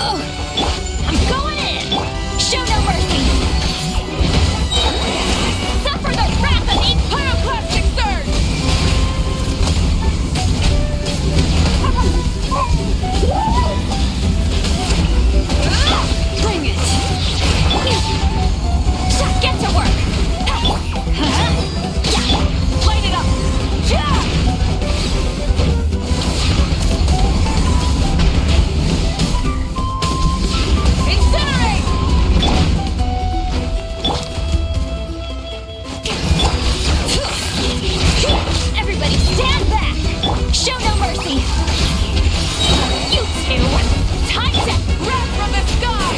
I'm going in! Show no mercy! Suffer the wrath of each pyroclastic surge! Bring it! Get to work! Light it up! Incinerate! Everybody stand back! Show no mercy! You two! Time to wrath from the sky!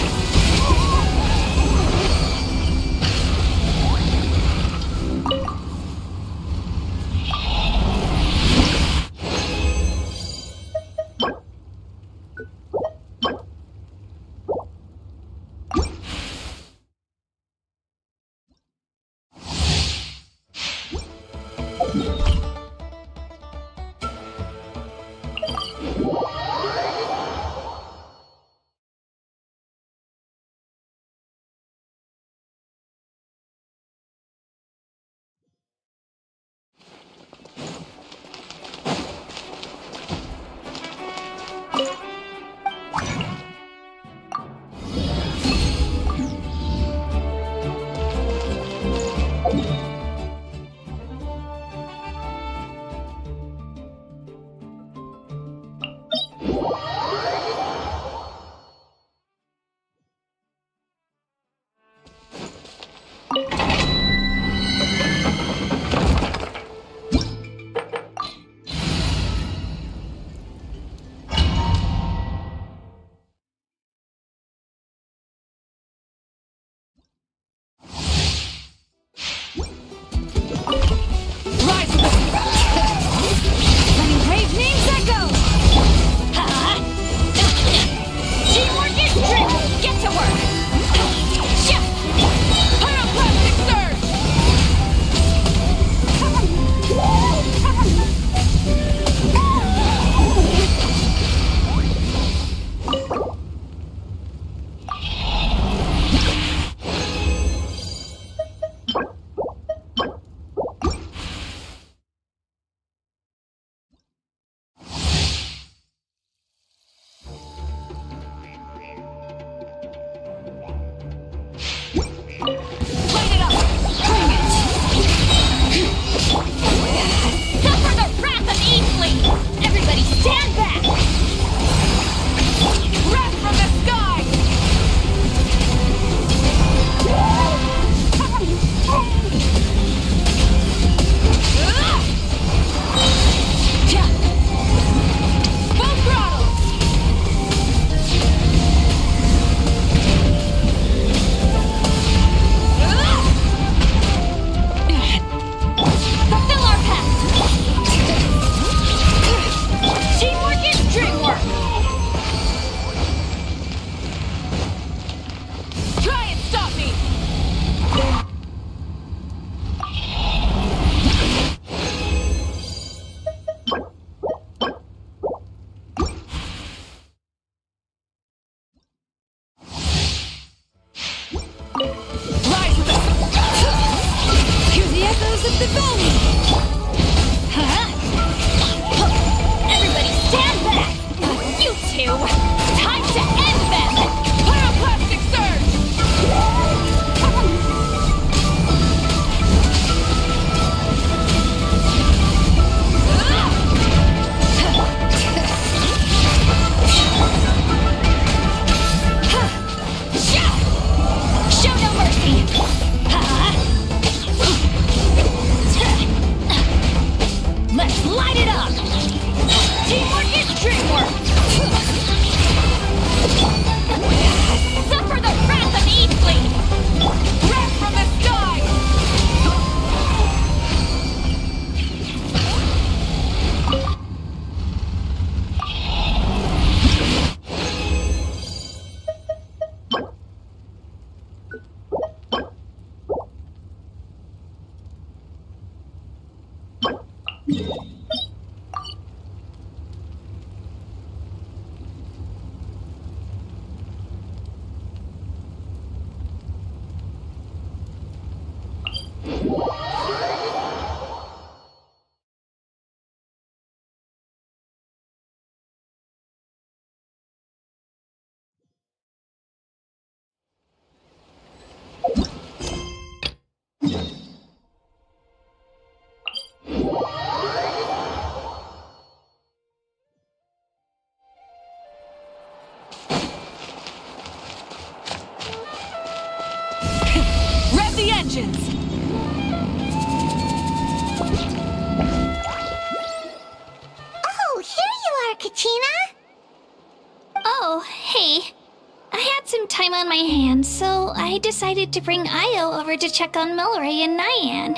had some time on my hands, so I decided to bring Io over to check on Milray and Nyan.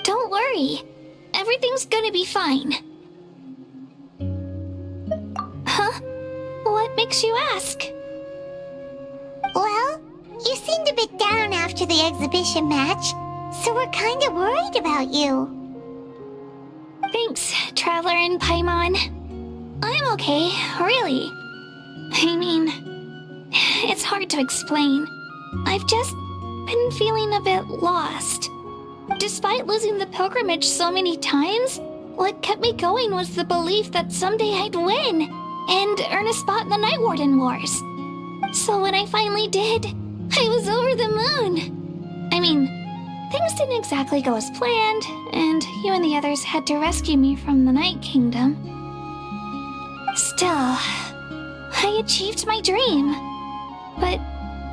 Don't worry. Everything's gonna be fine. Huh? What makes you ask? Well, you seemed a bit down after the exhibition match, so we're kinda worried about you. Thanks, Traveler and Paimon. I'm okay, really. I mean, it's hard to explain. I've just been feeling a bit lost. Despite losing the pilgrimage so many times, what kept me going was the belief that someday I'd win and earn a spot in the Night Warden Wars. So when I finally did, I was over the moon. I mean, things didn't exactly go as planned, and you and the others had to rescue me from the Night Kingdom. Still, I achieved my dream. But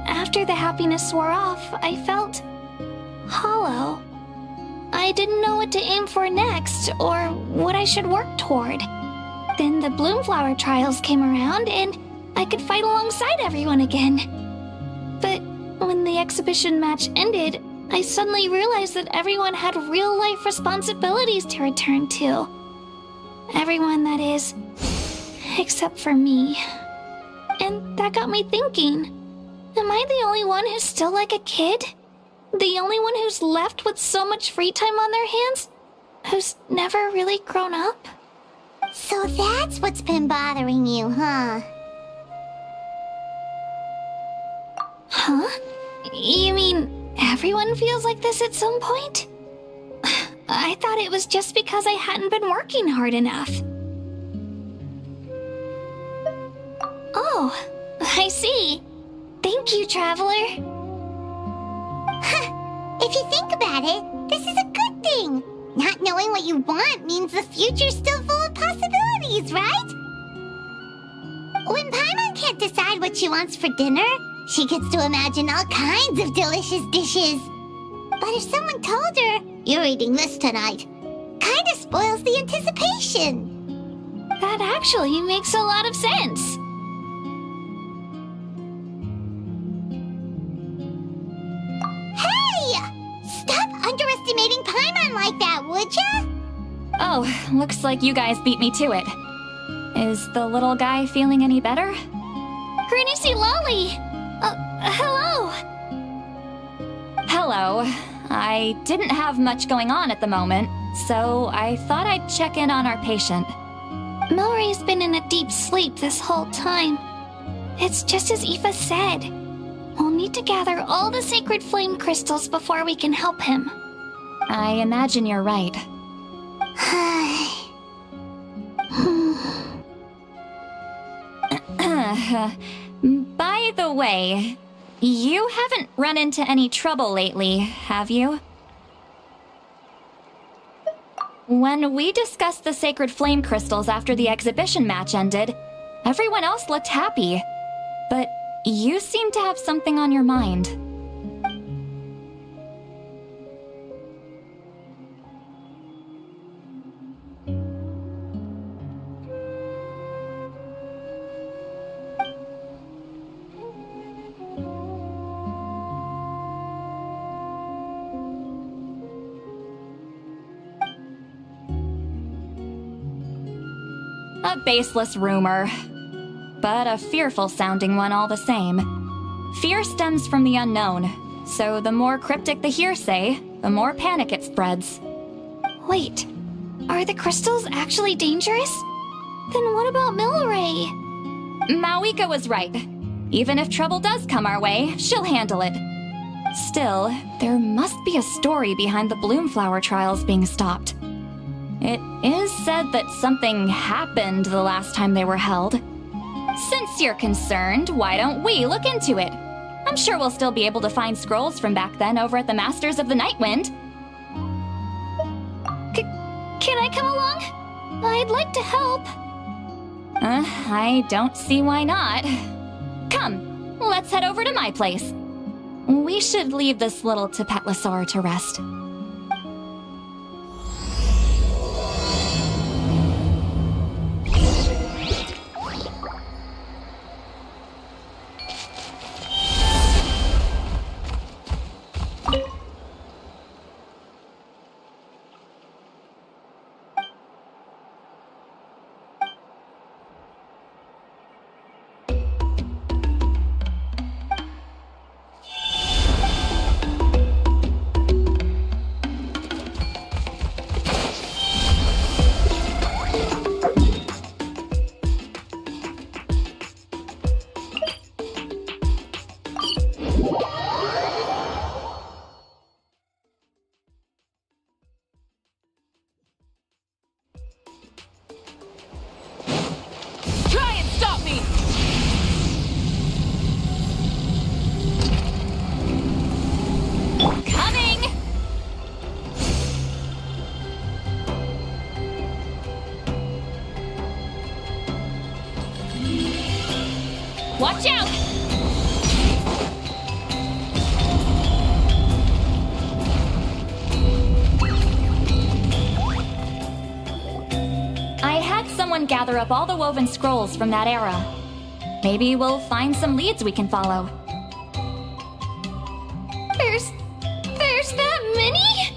after the happiness wore off, I felt hollow. I didn't know what to aim for next, or what I should work toward. Then the Bloomflower trials came around, and I could fight alongside everyone again. But when the exhibition match ended, I suddenly realized that everyone had real-life responsibilities to return to. Everyone, that is, except for me. And that got me thinking, am I the only one who's still like a kid? The only one who's left with so much free time on their hands? Who's never really grown up? So that's what's been bothering you, huh? Huh? You mean everyone feels like this at some point? I thought it was just because I hadn't been working hard enough. Oh, I see. Thank you, Traveler. If you think about it, this is a good thing. Not knowing what you want means the future's still full of possibilities, right? When Paimon can't decide what she wants for dinner, she gets to imagine all kinds of delicious dishes. But if someone told her, "You're eating this tonight," kinda spoils the anticipation. That actually makes a lot of sense. Stop underestimating Paimon like that, would ya? Oh, looks like you guys beat me to it. Is the little guy feeling any better? Granny Lolly! Hello! Hello. I didn't have much going on at the moment, so I thought I'd check in on our patient. Milray's been in a deep sleep this whole time. It's just as Aoife said. We'll need to gather all the sacred flame crystals before we can help him. I imagine you're right. By the way, you haven't run into any trouble lately, have you? When we discussed the sacred flame crystals after the exhibition match ended, everyone else looked happy. But you seem to have something on your mind. A baseless rumor, but a fearful-sounding one all the same. Fear stems from the unknown, so the more cryptic the hearsay, the more panic it spreads. Wait, are the crystals actually dangerous? Then what about Milray? Mawika was right. Even if trouble does come our way, she'll handle it. Still, there must be a story behind the Bloomflower trials being stopped. It is said that something happened the last time they were held. Since you're concerned, why don't we look into it? I'm sure we'll still be able to find scrolls from back then over at the Masters of the Nightwind. Can I come along? I'd like to help. I don't see why not. Come, let's head over to my place. We should leave this little Tapetlosaur to rest. Watch out! I had someone gather up all the woven scrolls from that era. Maybe we'll find some leads we can follow. There's that many?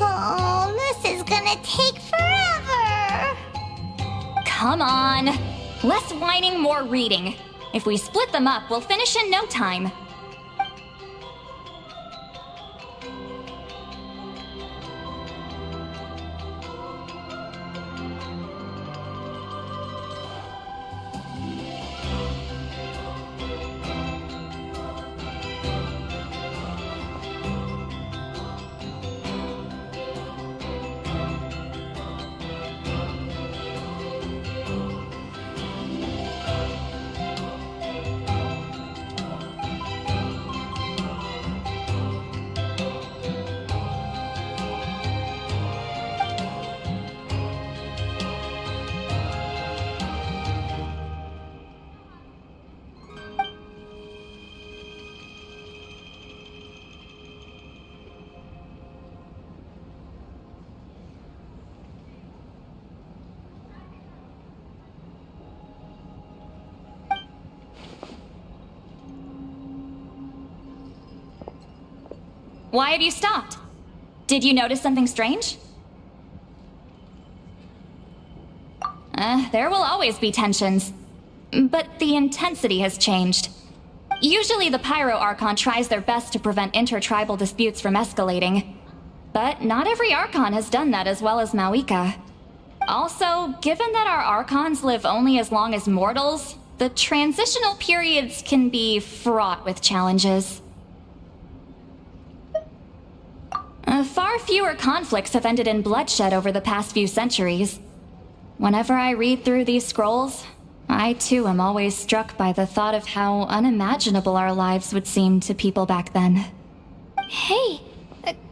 Oh, this is gonna take forever. Come on! Less whining, more reading. If we split them up, we'll finish in no time. Why have you stopped? Did you notice something strange? There will always be tensions. But the intensity has changed. Usually the Pyro Archon tries their best to prevent intertribal disputes from escalating. But not every Archon has done that as well as Mawika. Also, given that our Archons live only as long as mortals, the transitional periods can be fraught with challenges. Far fewer conflicts have ended in bloodshed over the past few centuries. Whenever I read through these scrolls, I too am always struck by the thought of how unimaginable our lives would seem to people back then. Hey,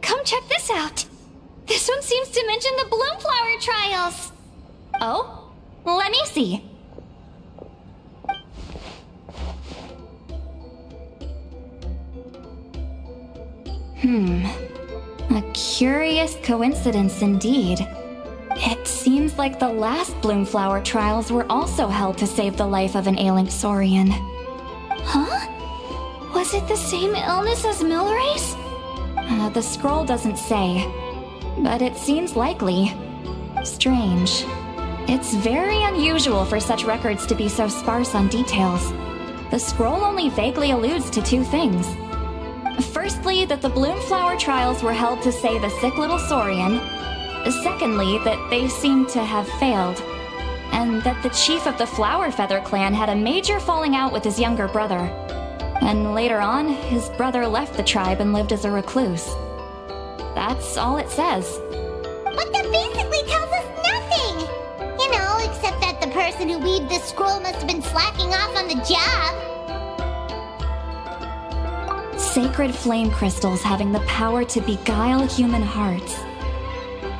come check this out. This one seems to mention the Bloomflower trials. Oh? Let me see. A curious coincidence indeed. It seems like the last Bloomflower trials were also held to save the life of an ailing Saurian. Huh? Was it the same illness as Milrace? The scroll doesn't say, but it seems likely. Strange. It's very unusual for such records to be so sparse on details. The scroll only vaguely alludes to two things. Firstly, that the Bloomflower trials were held to save a sick little Saurian. Secondly, that they seem to have failed. And that the chief of the Flower Feather clan had a major falling out with his younger brother. And later on, his brother left the tribe and lived as a recluse. That's all it says. But that basically tells us nothing! You know, except that the person who weaved this scroll must have been slacking off on the job. Sacred flame crystals having the power to beguile human hearts.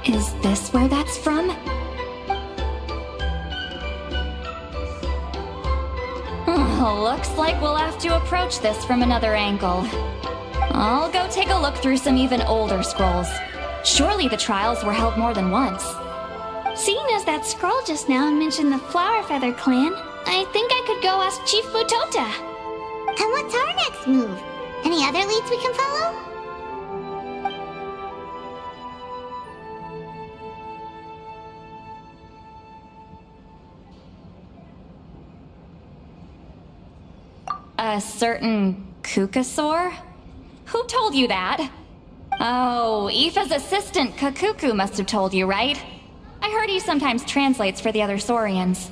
Is this where that's from? Looks like we'll have to approach this from another angle. I'll go take a look through some even older scrolls. Surely the trials were held more than once. Seeing as that scroll just now mentioned the Flower Feather clan, I think I could go ask Chief Butota. And what's our next move? Any other leads we can follow? A certain Kukasaur? Who told you that? Oh, Aoife's assistant Kakuku must have told you, right? I heard he sometimes translates for the other Saurians.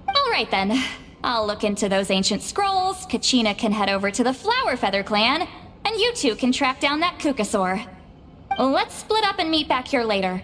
Alright then. I'll look into those ancient scrolls, Kachina can head over to the Flower Feather clan, and you two can track down that Kukasaur. Let's split up and meet back here later.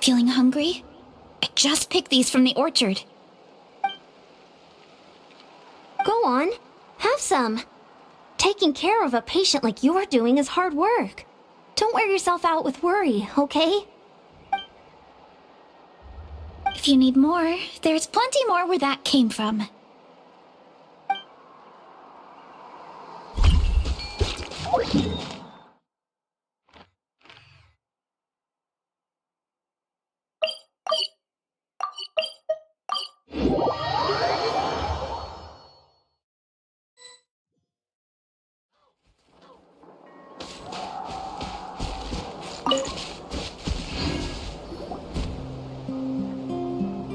Feeling hungry? I just picked these from the orchard. Go on, have some. Taking care of a patient like you're doing is hard work. Don't wear yourself out with worry, okay? If you need more, there's plenty more where that came from.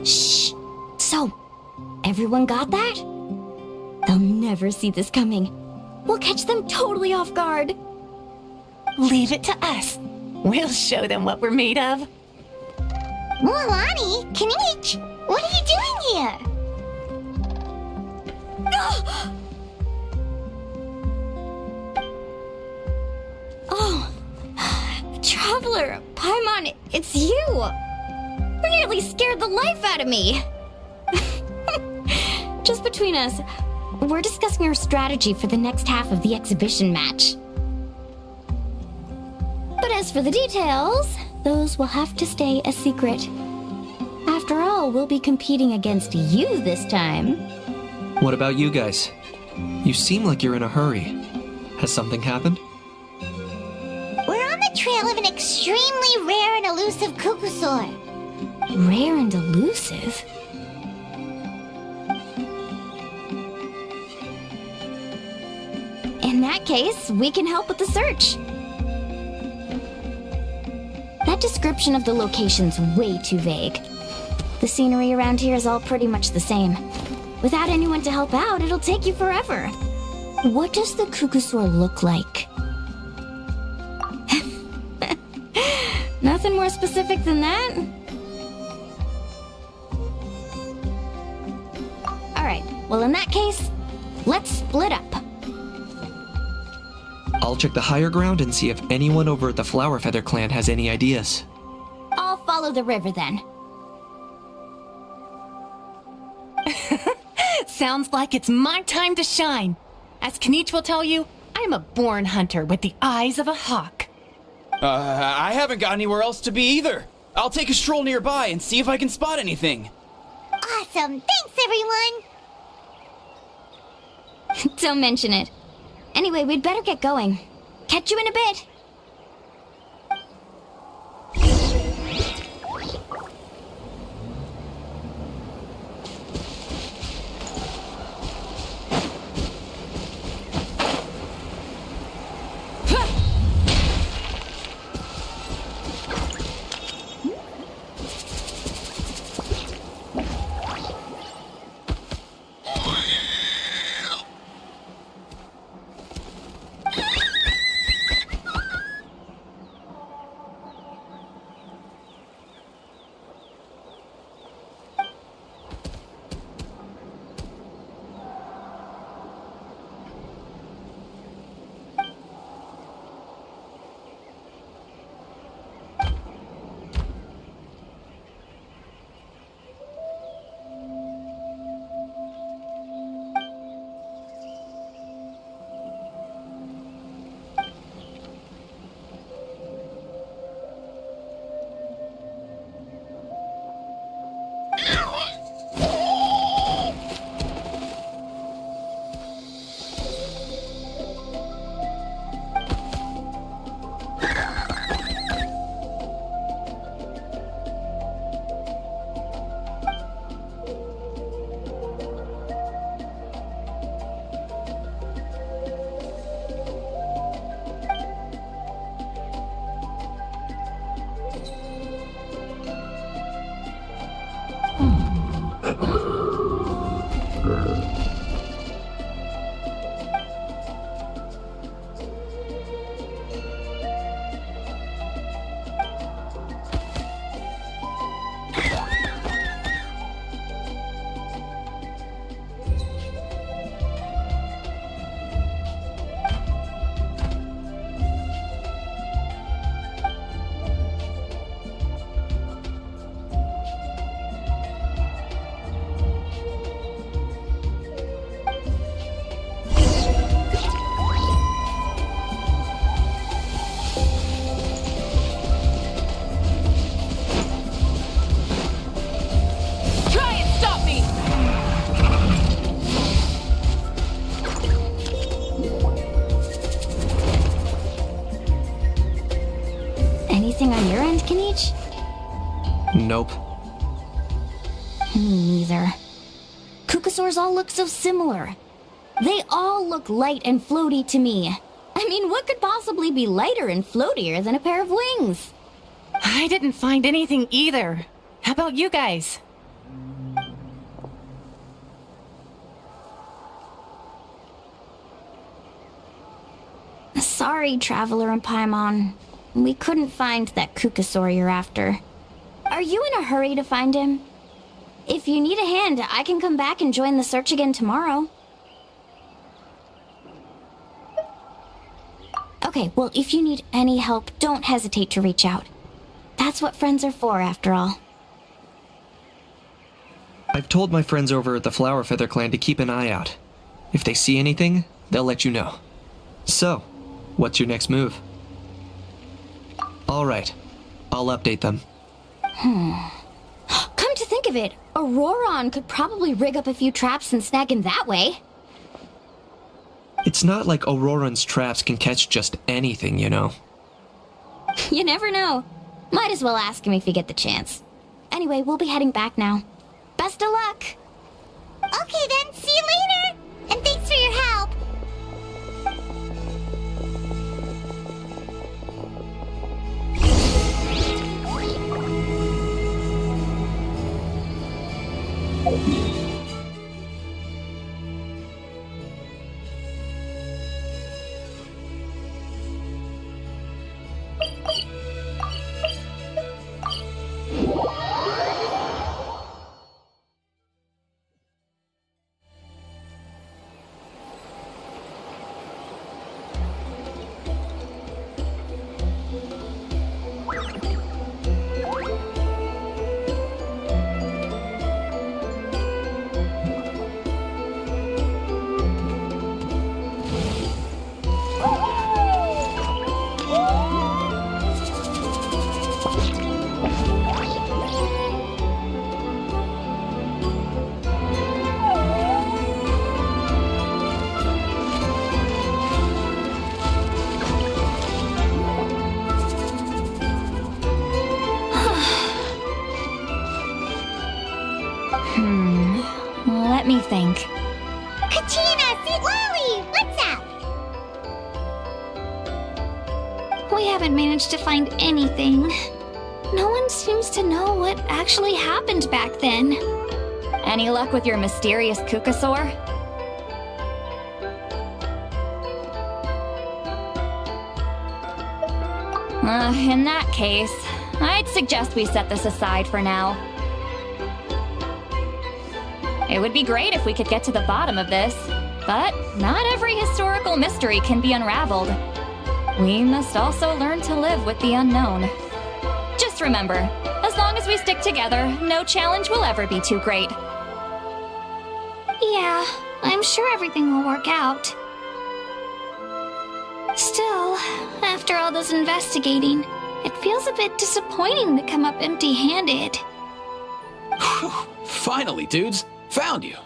Shh! So, everyone got that? They'll never see this coming. We'll catch them totally off guard. Leave it to us. We'll show them what we're made of. Mualani, Kinich, what are you doing here? Oh, Traveler, Paimon, it's you! You nearly scared the life out of me! Just between us, we're discussing our strategy for the next half of the exhibition match. But as for the details, those will have to stay a secret. After all, we'll be competing against you this time. What about you guys? You seem like you're in a hurry. Has something happened? We're on the trail of an extremely rare and elusive Kukusaur. Rare and elusive? In that case, we can help with the search. That description of the location's way too vague. The scenery around here is all pretty much the same. Without anyone to help out, it'll take you forever. What does the Kukusaur look like? Nothing more specific than that? Alright, well in that case, let's split up. I'll check the higher ground and see if anyone over at the Flower Feather clan has any ideas. I'll follow the river then. Sounds like it's my time to shine. As Kinich will tell you, I'm a born hunter with the eyes of a hawk. I haven't got anywhere else to be either. I'll take a stroll nearby and see if I can spot anything. Awesome, thanks everyone! Don't mention it. Anyway, we'd better get going. Catch you in a bit. image? Nope. Me neither. Kukasaurs all look so similar. They all look light and floaty to me. I mean, what could possibly be lighter and floatier than a pair of wings? I didn't find anything either. How about you guys? Sorry, Traveler and Paimon. We couldn't find that Kukasaur you're after. Are you in a hurry to find him? If you need a hand, I can come back and join the search again tomorrow. Okay, well, if you need any help, don't hesitate to reach out. That's what friends are for, after all. I've told my friends over at the Flower Feather Clan to keep an eye out. If they see anything, they'll let you know. So, what's your next move? Alright, I'll update them. Come to think of it, Auroron could probably rig up a few traps and snag him that way. It's not like Auroran's traps can catch just anything, you know. You never know. Might as well ask him if you get the chance. Anyway, we'll be heading back now. Best of luck! Okay then, see you later! And thanks for your help! Let me think. Kachina, St. Lily, what's up? We haven't managed to find anything. No one seems to know what actually happened back then. Any luck with your mysterious Kukasaur? In that case, I'd suggest we set this aside for now. It would be great if we could get to the bottom of this, but not every historical mystery can be unraveled. We must also learn to live with the unknown. Just remember, as long as we stick together, no challenge will ever be too great. Yeah, I'm sure everything will work out. Still, after all this investigating, it feels a bit disappointing to come up empty-handed. Finally, dudes. Found you.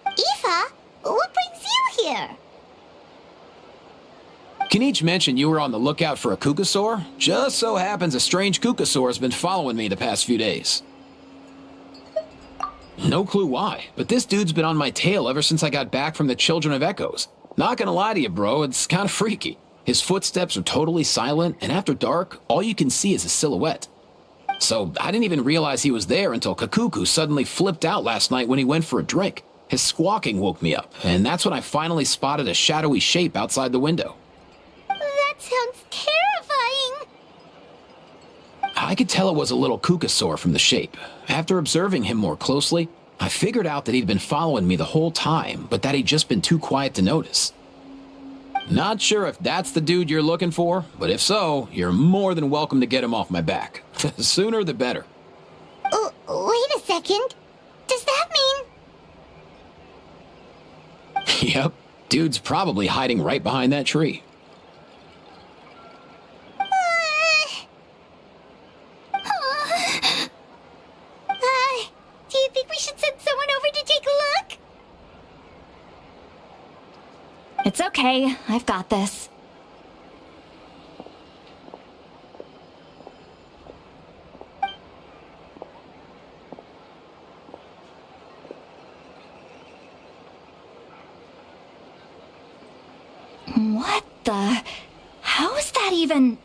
Aoife, what brings you here? Kinich mentioned you were on the lookout for a Kukasaur. Just so happens a strange Kukasaur has been following me the past few days. No clue why, but this dude's been on my tail ever since I got back from the Children of Echoes. Not gonna lie to you, bro, it's kinda freaky. His footsteps are totally silent, and after dark, all you can see is a silhouette. So I didn't even realize he was there until Kakuku suddenly flipped out last night when he went for a drink. His squawking woke me up, and that's when I finally spotted a shadowy shape outside the window. That sounds terrifying. I could tell it was a little Kukasaur from the shape. After observing him more closely, I figured out that he'd been following me the whole time, but that he'd just been too quiet to notice. Not sure if that's the dude you're looking for, but if so, you're more than welcome to get him off my back. The sooner the better. Oh, wait a second. Does that mean... Yep, dude's probably hiding right behind that tree. Do you think we should send someone over to take a look? It's okay, I've got this. What the? How is that even...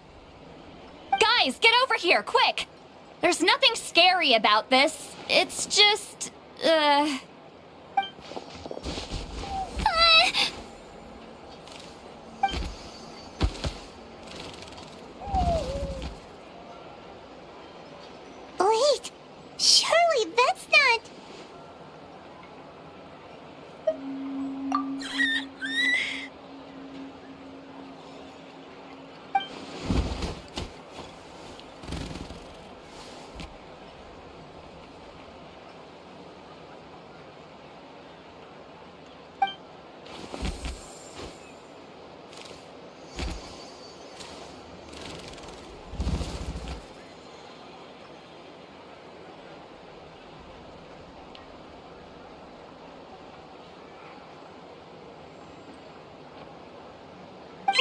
Guys, get over here, quick! There's nothing scary about this. It's just... Wait, surely that's not...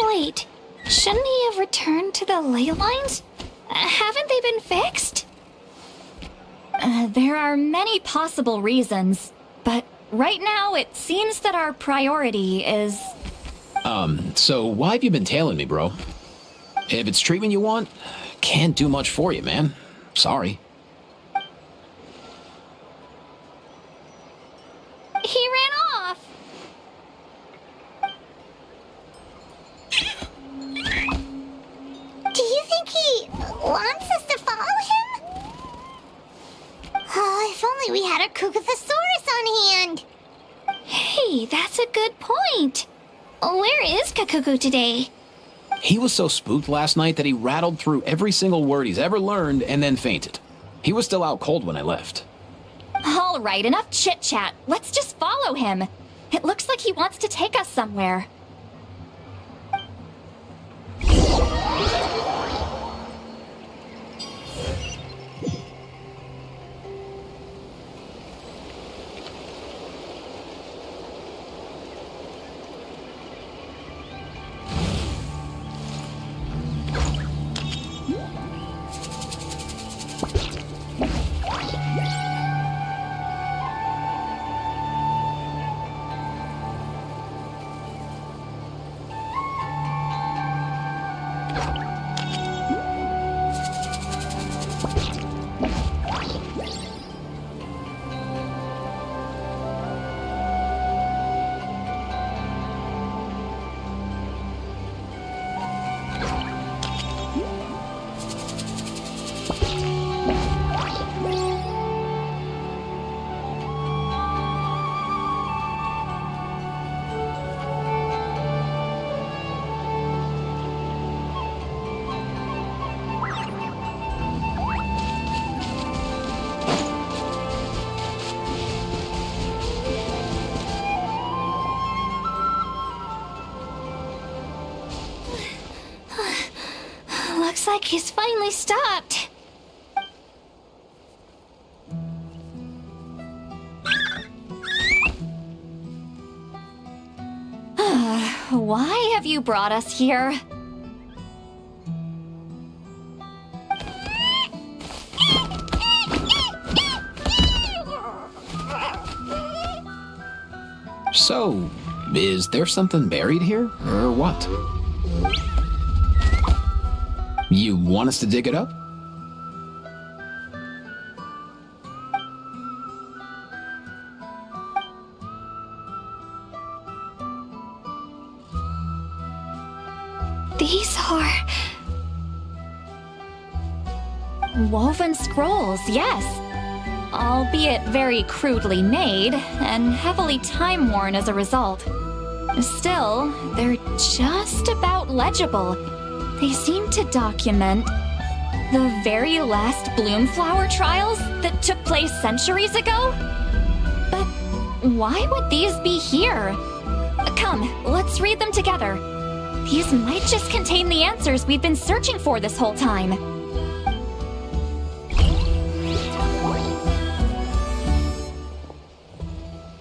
Wait, shouldn't he have returned to the ley lines? Haven't they been fixed? There are many possible reasons, but right now it seems that our priority is... So why have you been tailing me, bro? If it's treatment you want, can't do much for you, man. Sorry. He ran off. Do you think he wants us to follow him? Oh, if only we had a Kukathosaurus on hand. Hey, that's a good point. Where is Kakuku today? He was so spooked last night that he rattled through every single word he's ever learned and then fainted. He was still out cold when I left. All right, enough chit-chat. Let's just follow him. It looks like he wants to take us somewhere. Looks like he's finally stopped. Why have you brought us here? So, is there something buried here, or what? You want us to dig it up? These are... Woven scrolls, yes. Albeit very crudely made, and heavily time-worn as a result. Still, they're just about legible. They seem to document the very last Bloomflower trials that took place centuries ago? But why would these be here? Come, let's read them together. These might just contain the answers we've been searching for this whole time.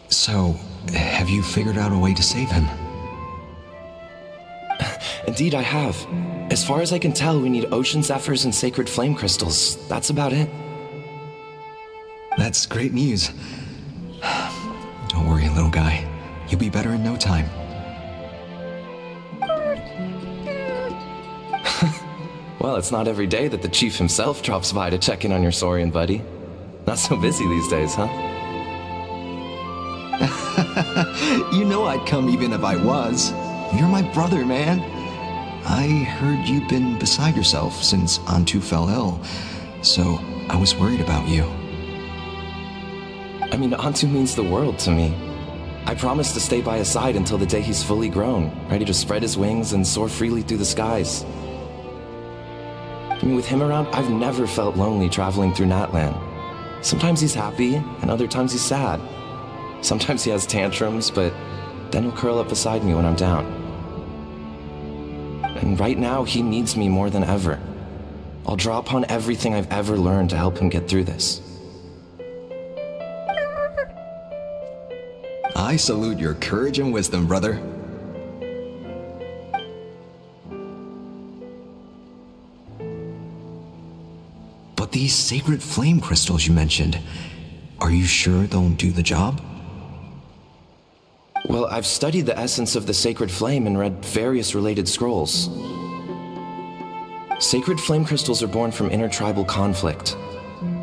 So, have you figured out a way to save him? Indeed, I have. As far as I can tell, we need ocean zephyrs and sacred flame crystals. That's about it. That's great news. Don't worry, little guy. You'll be better in no time. Well, it's not every day that the chief himself drops by to check in on your Saurian buddy. Not so busy these days, huh? You know I'd come even if I was. You're my brother, man. I heard you've been beside yourself since Antu fell ill, so I was worried about you. I mean, Antu means the world to me. I promised to stay by his side until the day he's fully grown, ready to spread his wings and soar freely through the skies. I mean, with him around, I've never felt lonely traveling through Natlan. Sometimes he's happy, and other times he's sad. Sometimes he has tantrums, but then he'll curl up beside me when I'm down. And right now, he needs me more than ever. I'll draw upon everything I've ever learned to help him get through this. I salute your courage and wisdom, brother. But these sacred flame crystals you mentioned, are you sure they'll do the job? Well, I've studied the essence of the sacred flame and read various related scrolls. Sacred flame crystals are born from intertribal conflict.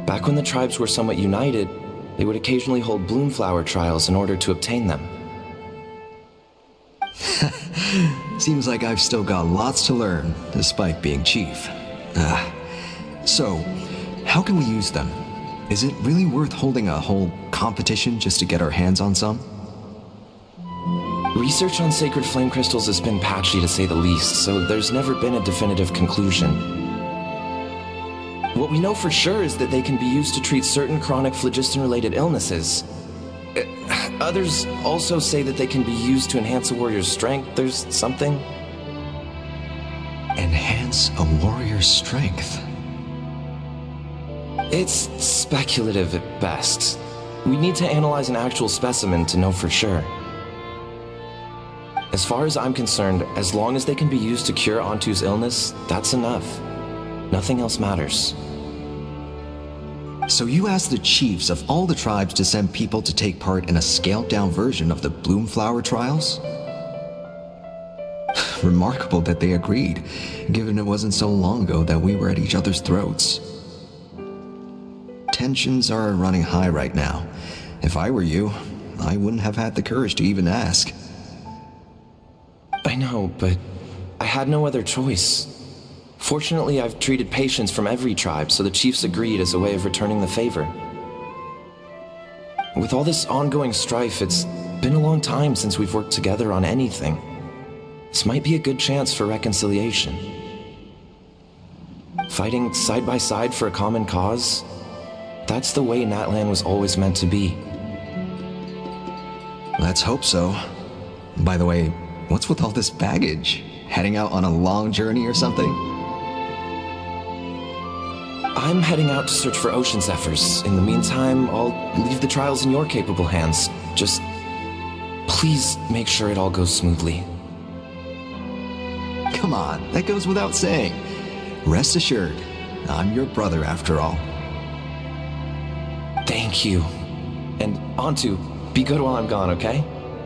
Back when the tribes were somewhat united, they would occasionally hold bloomflower trials in order to obtain them. Seems like I've still got lots to learn, despite being chief. So, how can we use them? Is it really worth holding a whole competition just to get our hands on some? Research on sacred flame crystals has been patchy to say the least, so there's never been a definitive conclusion. What we know for sure is that they can be used to treat certain chronic phlogiston-related illnesses. Others also say that they can be used to enhance a warrior's strength. There's something. Enhance a warrior's strength? It's speculative at best. We need to analyze an actual specimen to know for sure. As far as I'm concerned, as long as they can be used to cure Antu's illness, that's enough. Nothing else matters. So you asked the chiefs of all the tribes to send people to take part in a scaled-down version of the Bloomflower trials? Remarkable that they agreed, given it wasn't so long ago that we were at each other's throats. Tensions are running high right now. If I were you, I wouldn't have had the courage to even ask. I know, but I had no other choice. Fortunately, I've treated patients from every tribe, so the chiefs agreed as a way of returning the favor. With all this ongoing strife, it's been a long time since we've worked together on anything. This might be a good chance for reconciliation. Fighting side by side for a common cause, that's the way Natlan was always meant to be. Let's hope so. By the way, what's with all this baggage? Heading out on a long journey or something? I'm heading out to search for ocean zephyrs. In the meantime, I'll leave the trials in your capable hands. Just please make sure it all goes smoothly. Come on, that goes without saying. Rest assured, I'm your brother after all. Thank you. And Antu, be good while I'm gone, okay?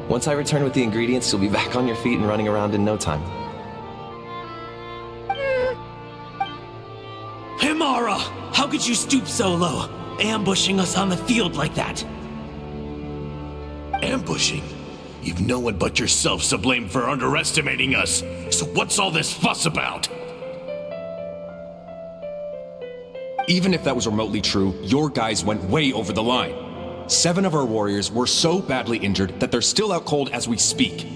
Once I return with the ingredients, you'll be back on your feet and running around in no time. Himara! How could you stoop so low, ambushing us on the field like that? Ambushing? You've no one but yourself to blame for underestimating us. So what's all this fuss about? Even if that was remotely true, your guys went way over the line. 7 of our warriors were so badly injured that they're still out cold as we speak.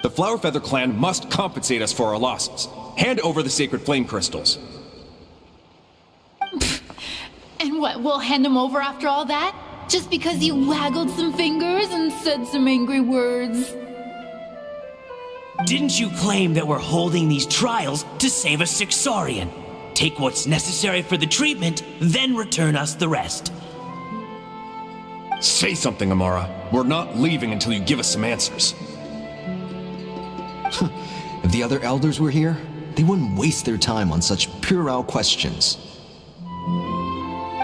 The Flower Feather clan must compensate us for our losses. Hand over the sacred flame crystals. And what, we'll hand them over after all that? Just because you waggled some fingers and said some angry words? Didn't you claim that we're holding these trials to save a sick Saurian? Take what's necessary for the treatment, then return us the rest. Say something, Amara. We're not leaving until you give us some answers. If the other elders were here, they wouldn't waste their time on such puerile questions.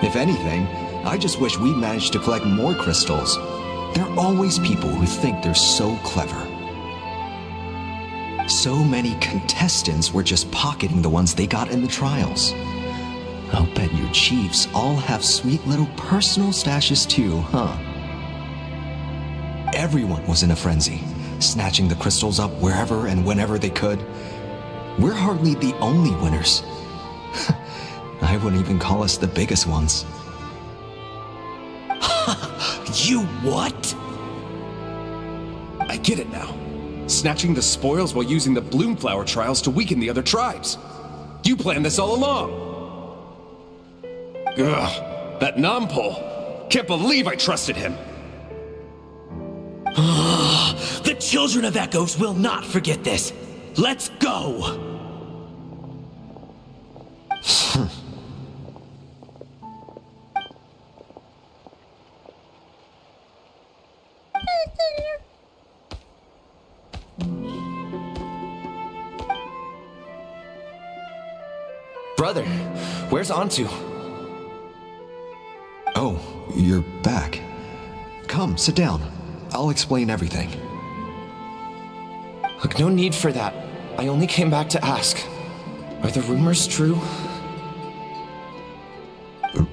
If anything, I just wish we'd managed to collect more crystals. There are always people who think they're so clever. so many contestants were just pocketing the ones they got in the trials. I'll bet your chiefs all have sweet little personal stashes too, huh? Everyone was in a frenzy, snatching the crystals up wherever and whenever they could. We're hardly the only winners. I wouldn't even call us the biggest ones. You what? I get it now. Snatching the spoils while using the Bloomflower trials to weaken the other tribes. You planned this all along. Ugh, that Nompole. Can't believe I trusted him. The children of Echoes will not forget this. Let's go! Brother, where's Antu? Oh, you're back. Come, sit down. I'll explain everything. Look, no need for that. I only came back to ask. Are the rumors true?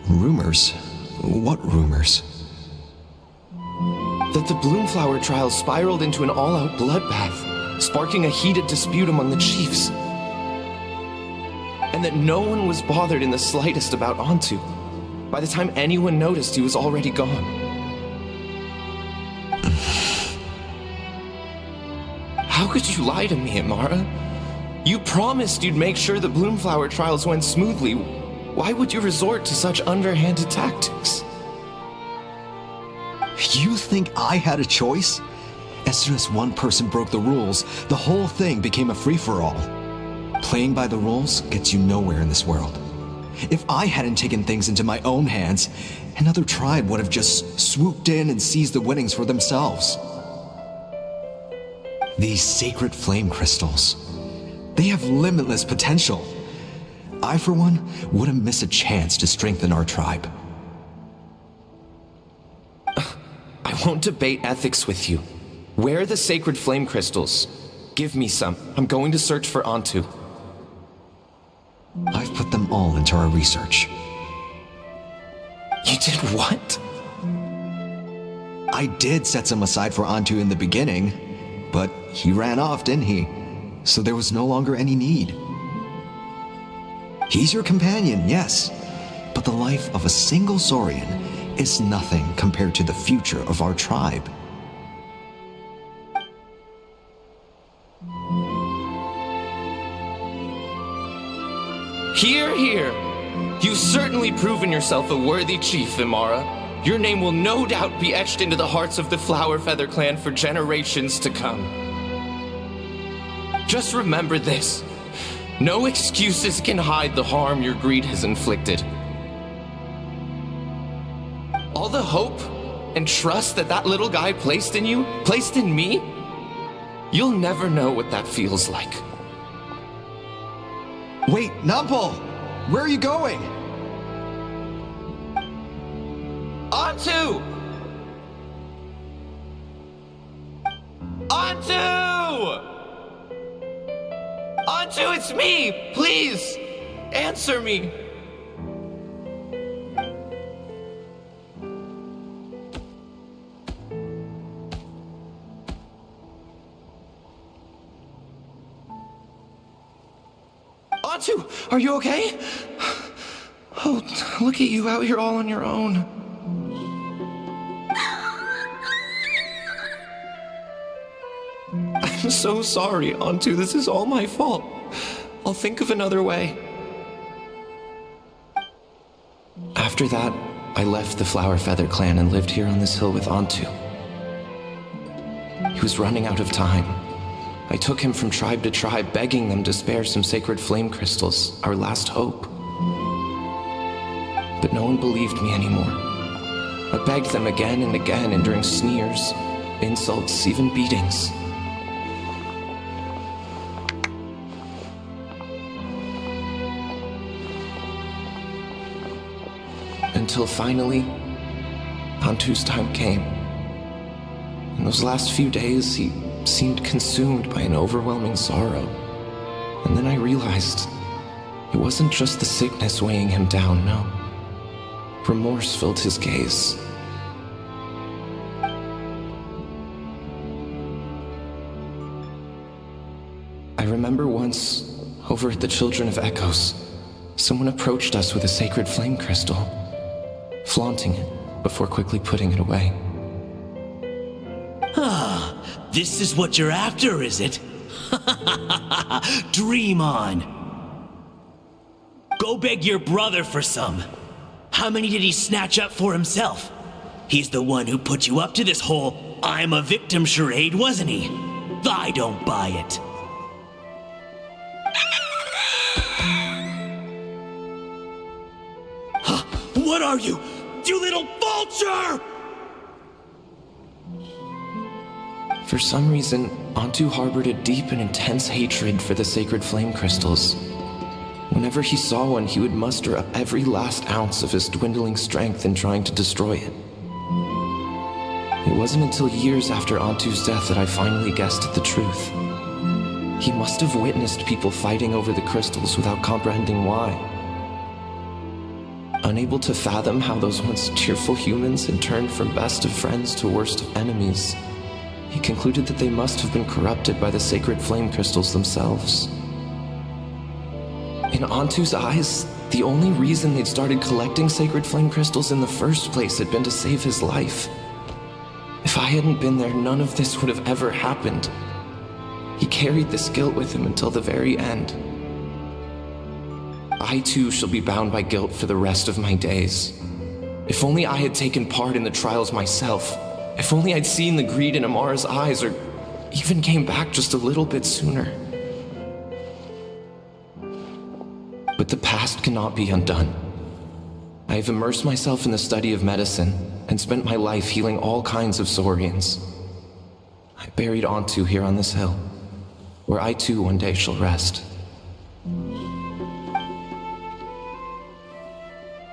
Rumors? What rumors? That the Bloomflower trial spiraled into an all-out bloodbath, sparking a heated dispute among the chiefs. And that no one was bothered in the slightest about Antu. By the time anyone noticed, he was already gone. How could you lie to me, Amara? You promised you'd make sure the Bloomflower trials went smoothly. Why would you resort to such underhanded tactics? You think I had a choice? As soon as one person broke the rules, the whole thing became a free-for-all. Playing by the rules gets you nowhere in this world. If I hadn't taken things into my own hands, another tribe would have just swooped in and seized the winnings for themselves. These sacred flame crystals, they have limitless potential. I, for one, wouldn't miss a chance to strengthen our tribe. I won't debate ethics with you. Where are the sacred flame crystals? Give me some. I'm going to search for Antu. I've put them all into our research. You did what? I did set some aside for Antu in the beginning, but he ran off, didn't he? So there was no longer any need. He's your companion, yes, but the life of a single Saurian is nothing compared to the future of our tribe. Hear, hear. You've certainly proven yourself a worthy chief, Imara. Your name will no doubt be etched into the hearts of the Flower Feather clan for generations to come. Just remember this. No excuses can hide the harm your greed has inflicted. All the hope and trust that little guy placed in you, placed in me, you'll never know what that feels like. Wait, Nompole! Where are you going? Antu! Antu! Antu, it's me! Please! Answer me! Antu, are you okay? Oh, look at you out here all on your own. I'm so sorry, Antu. This is all my fault. I'll think of another way. After that, I left the Flower Feather clan and lived here on this hill with Antu. He was running out of time. I took him from tribe to tribe, begging them to spare some sacred flame crystals, our last hope. But no one believed me anymore. I begged them again and again, enduring sneers, insults, even beatings. Until finally, Antu's time came. In those last few days, he seemed consumed by an overwhelming sorrow. And then I realized it wasn't just the sickness weighing him down, no. Remorse filled his gaze. I remember once, over at the Children of Echoes, someone approached us with a sacred flame crystal, flaunting it before quickly putting it away. Ah, this is what you're after, is it? Dream on. Go beg your brother for some. How many did he snatch up for himself? He's the one who put you up to this whole I'm a victim charade, wasn't he? I don't buy it. What are you? You little vulture! For some reason, Antu harbored a deep and intense hatred for the sacred flame crystals. Whenever he saw one, he would muster up every last ounce of his dwindling strength in trying to destroy it. It wasn't until years after Antu's death that I finally guessed at the truth. He must have witnessed people fighting over the crystals without comprehending why. Unable to fathom how those once cheerful humans had turned from best of friends to worst of enemies, he concluded that they must have been corrupted by the sacred flame crystals themselves. In Antu's eyes, the only reason they'd started collecting sacred flame crystals in the first place had been to save his life. If I hadn't been there, none of this would have ever happened. He carried this guilt with him until the very end. I too shall be bound by guilt for the rest of my days. If only I had taken part in the trials myself. If only I'd seen the greed in Amara's eyes, or even came back just a little bit sooner. But the past cannot be undone. I have immersed myself in the study of medicine and spent my life healing all kinds of Saurians. I buried Antu here on this hill, where I too one day shall rest.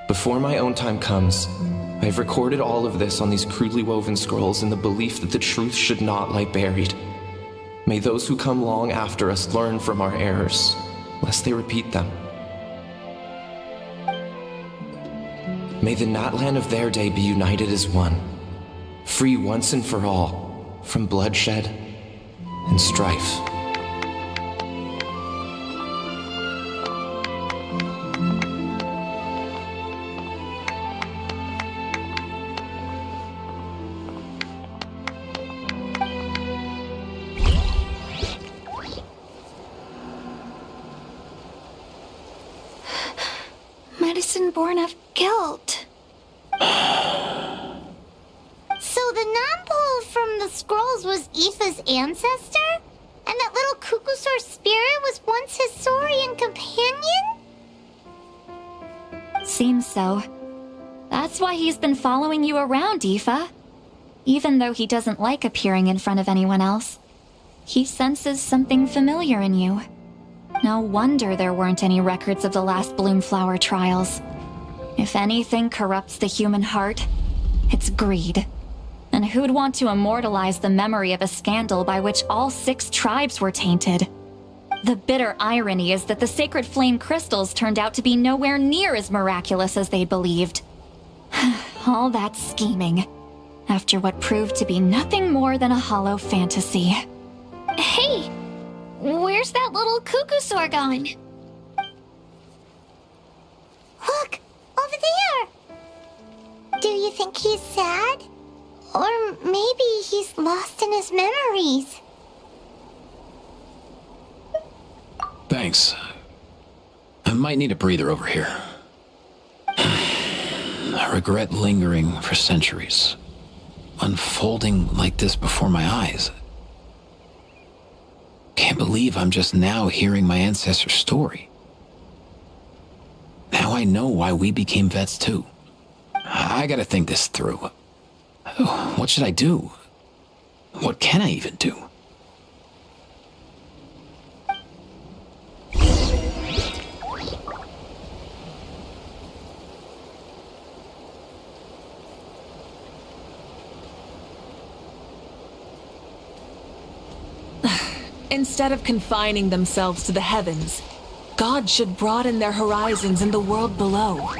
Before my own time comes, I have recorded all of this on these crudely woven scrolls in the belief that the truth should not lie buried. May those who come long after us learn from our errors, lest they repeat them. May the Natlan of their day be united as one, free once and for all from bloodshed and strife. Medicine born of guilt. So the non-pole from the scrolls was Aoife's ancestor? And that little Kukusaur spirit was once his Saurian companion? Seems so. That's why he's been following you around, Aoife. Even though he doesn't like appearing in front of anyone else, he senses something familiar in you. No wonder there weren't any records of the last Bloomflower trials. If anything corrupts the human heart, it's greed. And who'd want to immortalize the memory of a scandal by which all 6 tribes were tainted? The bitter irony is that the sacred flame crystals turned out to be nowhere near as miraculous as they believed. All that scheming, after what proved to be nothing more than a hollow fantasy. Hey! Where's that little Kukusaur gone? Look! Over there! Do you think he's sad? Or maybe he's lost in his memories? Thanks. I might need a breather over here. I regret lingering for centuries, unfolding like this before my eyes. Can't believe I'm just now hearing my ancestor's story. Now I know why we became vets too. I gotta think this through. What should I do? What can I even do? Instead of confining themselves to the heavens, God should broaden their horizons in the world below.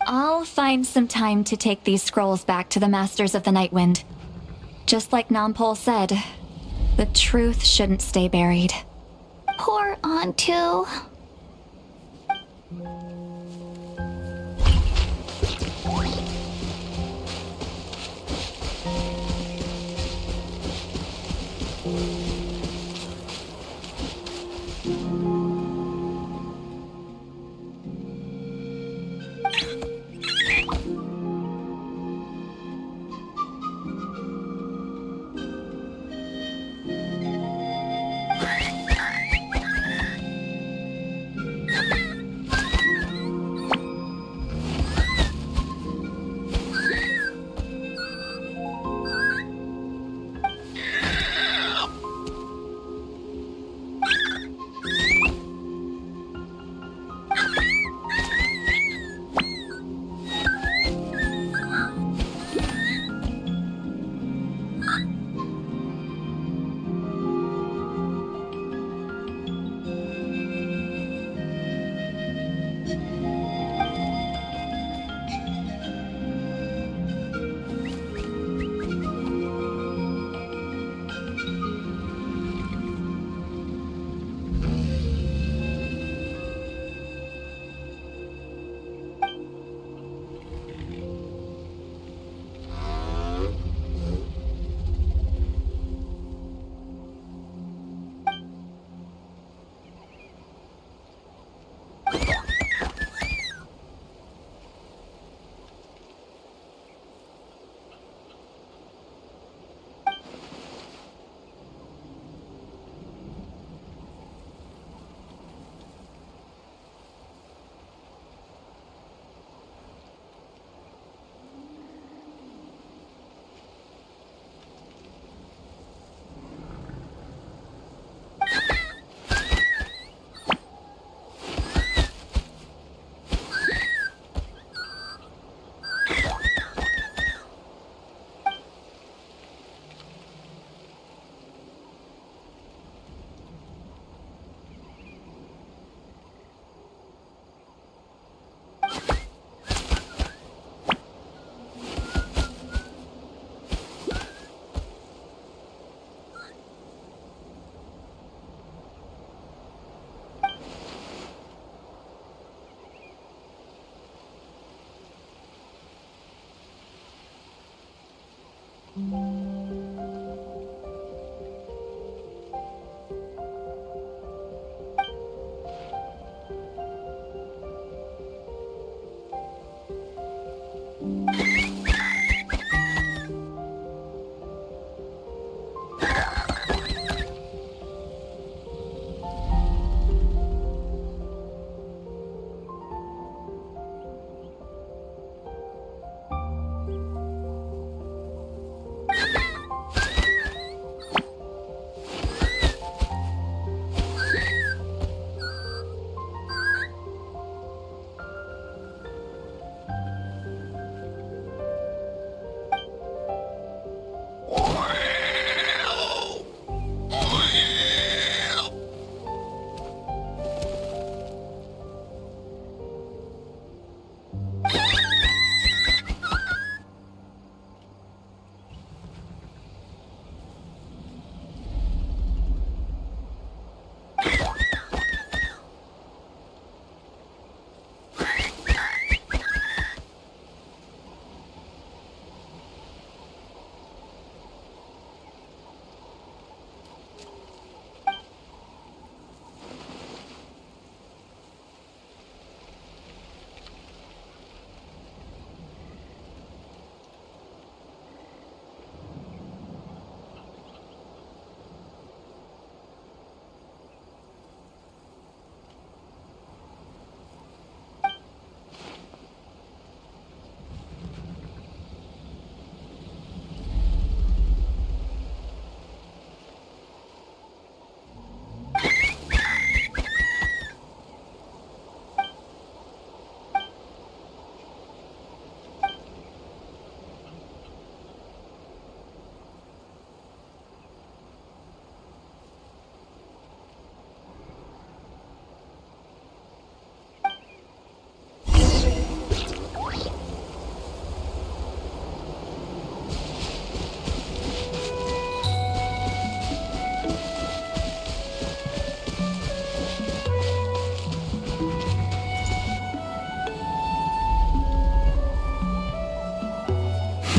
I'll find some time to take these scrolls back to the Masters of the Nightwind. Just like Nampol said, the truth shouldn't stay buried. Poor Antu.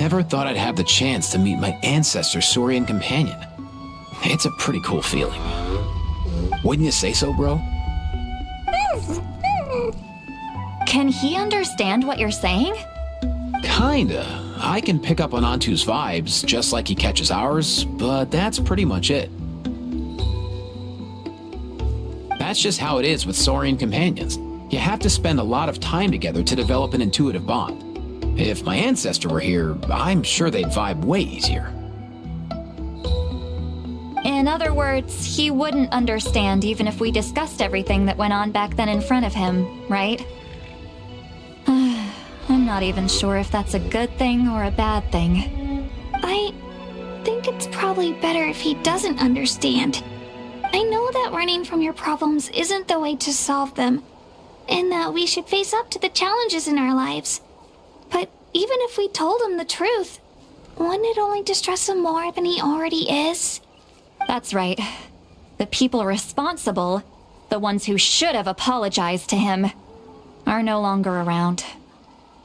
Never thought I'd have the chance to meet my ancestor Saurian companion. It's a pretty cool feeling. Wouldn't you say so, bro? Can he understand what you're saying? Kinda. I can pick up on Antu's vibes, just like he catches ours, but that's pretty much it. That's just how it is with Saurian companions. You have to spend a lot of time together to develop an intuitive bond. If my ancestor were here, I'm sure they'd vibe way easier. In other words, he wouldn't understand even if we discussed everything that went on back then in front of him, right? I'm not even sure if that's a good thing or a bad thing. I think it's probably better if he doesn't understand. I know that running from your problems isn't the way to solve them, and that we should face up to the challenges in our lives. But even if we told him the truth, wouldn't it only distress him more than he already is? That's right. The people responsible, the ones who should have apologized to him, are no longer around.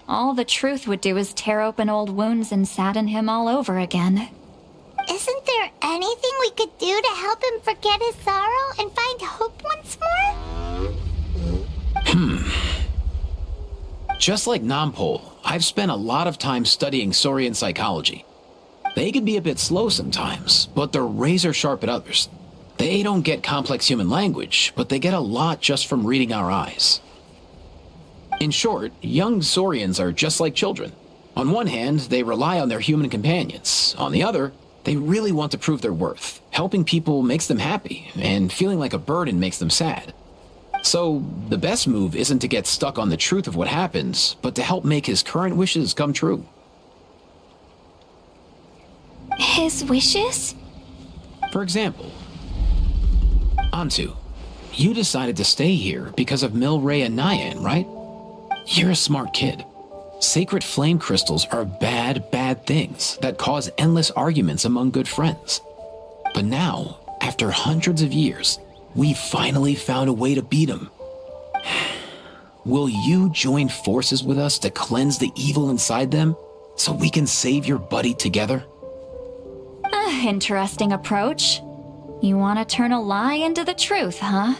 All the truth would do is tear open old wounds and sadden him all over again. Isn't there anything we could do to help him forget his sorrow and find hope once more? Just like Nampol, I've spent a lot of time studying Saurian psychology. They can be a bit slow sometimes, but they're razor sharp at others. They don't get complex human language, but they get a lot just from reading our eyes. In short, young Saurians are just like children. On one hand, they rely on their human companions. On the other, they really want to prove their worth. Helping people makes them happy, and feeling like a burden makes them sad. So, the best move isn't to get stuck on the truth of what happens, but to help make his current wishes come true. His wishes? For example, Antu, you decided to stay here because of Milray and Nyan, right? You're a smart kid. Sacred flame crystals are bad, bad things that cause endless arguments among good friends. But now, after hundreds of years, we finally found a way to beat them. Will you join forces with us to cleanse the evil inside them so we can save your buddy together? Interesting approach. You want to turn a lie into the truth, huh?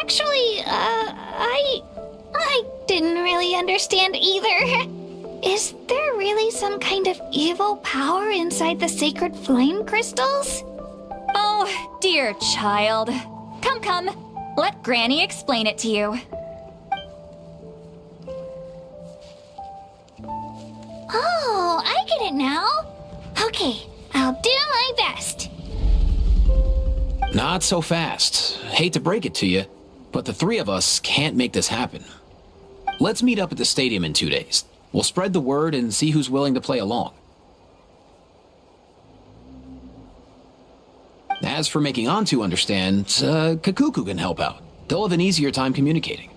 Actually, I didn't really understand either. Is there really some kind of evil power inside the sacred flame crystals? Oh, dear child. Come. Let Granny explain it to you. Oh, I get it now. Okay, I'll do my best. Not so fast. Hate to break it to you, but the three of us can't make this happen. Let's meet up at the stadium in 2 days. We'll spread the word and see who's willing to play along. As for making Antu understand, Kakuku can help out. They'll have an easier time communicating.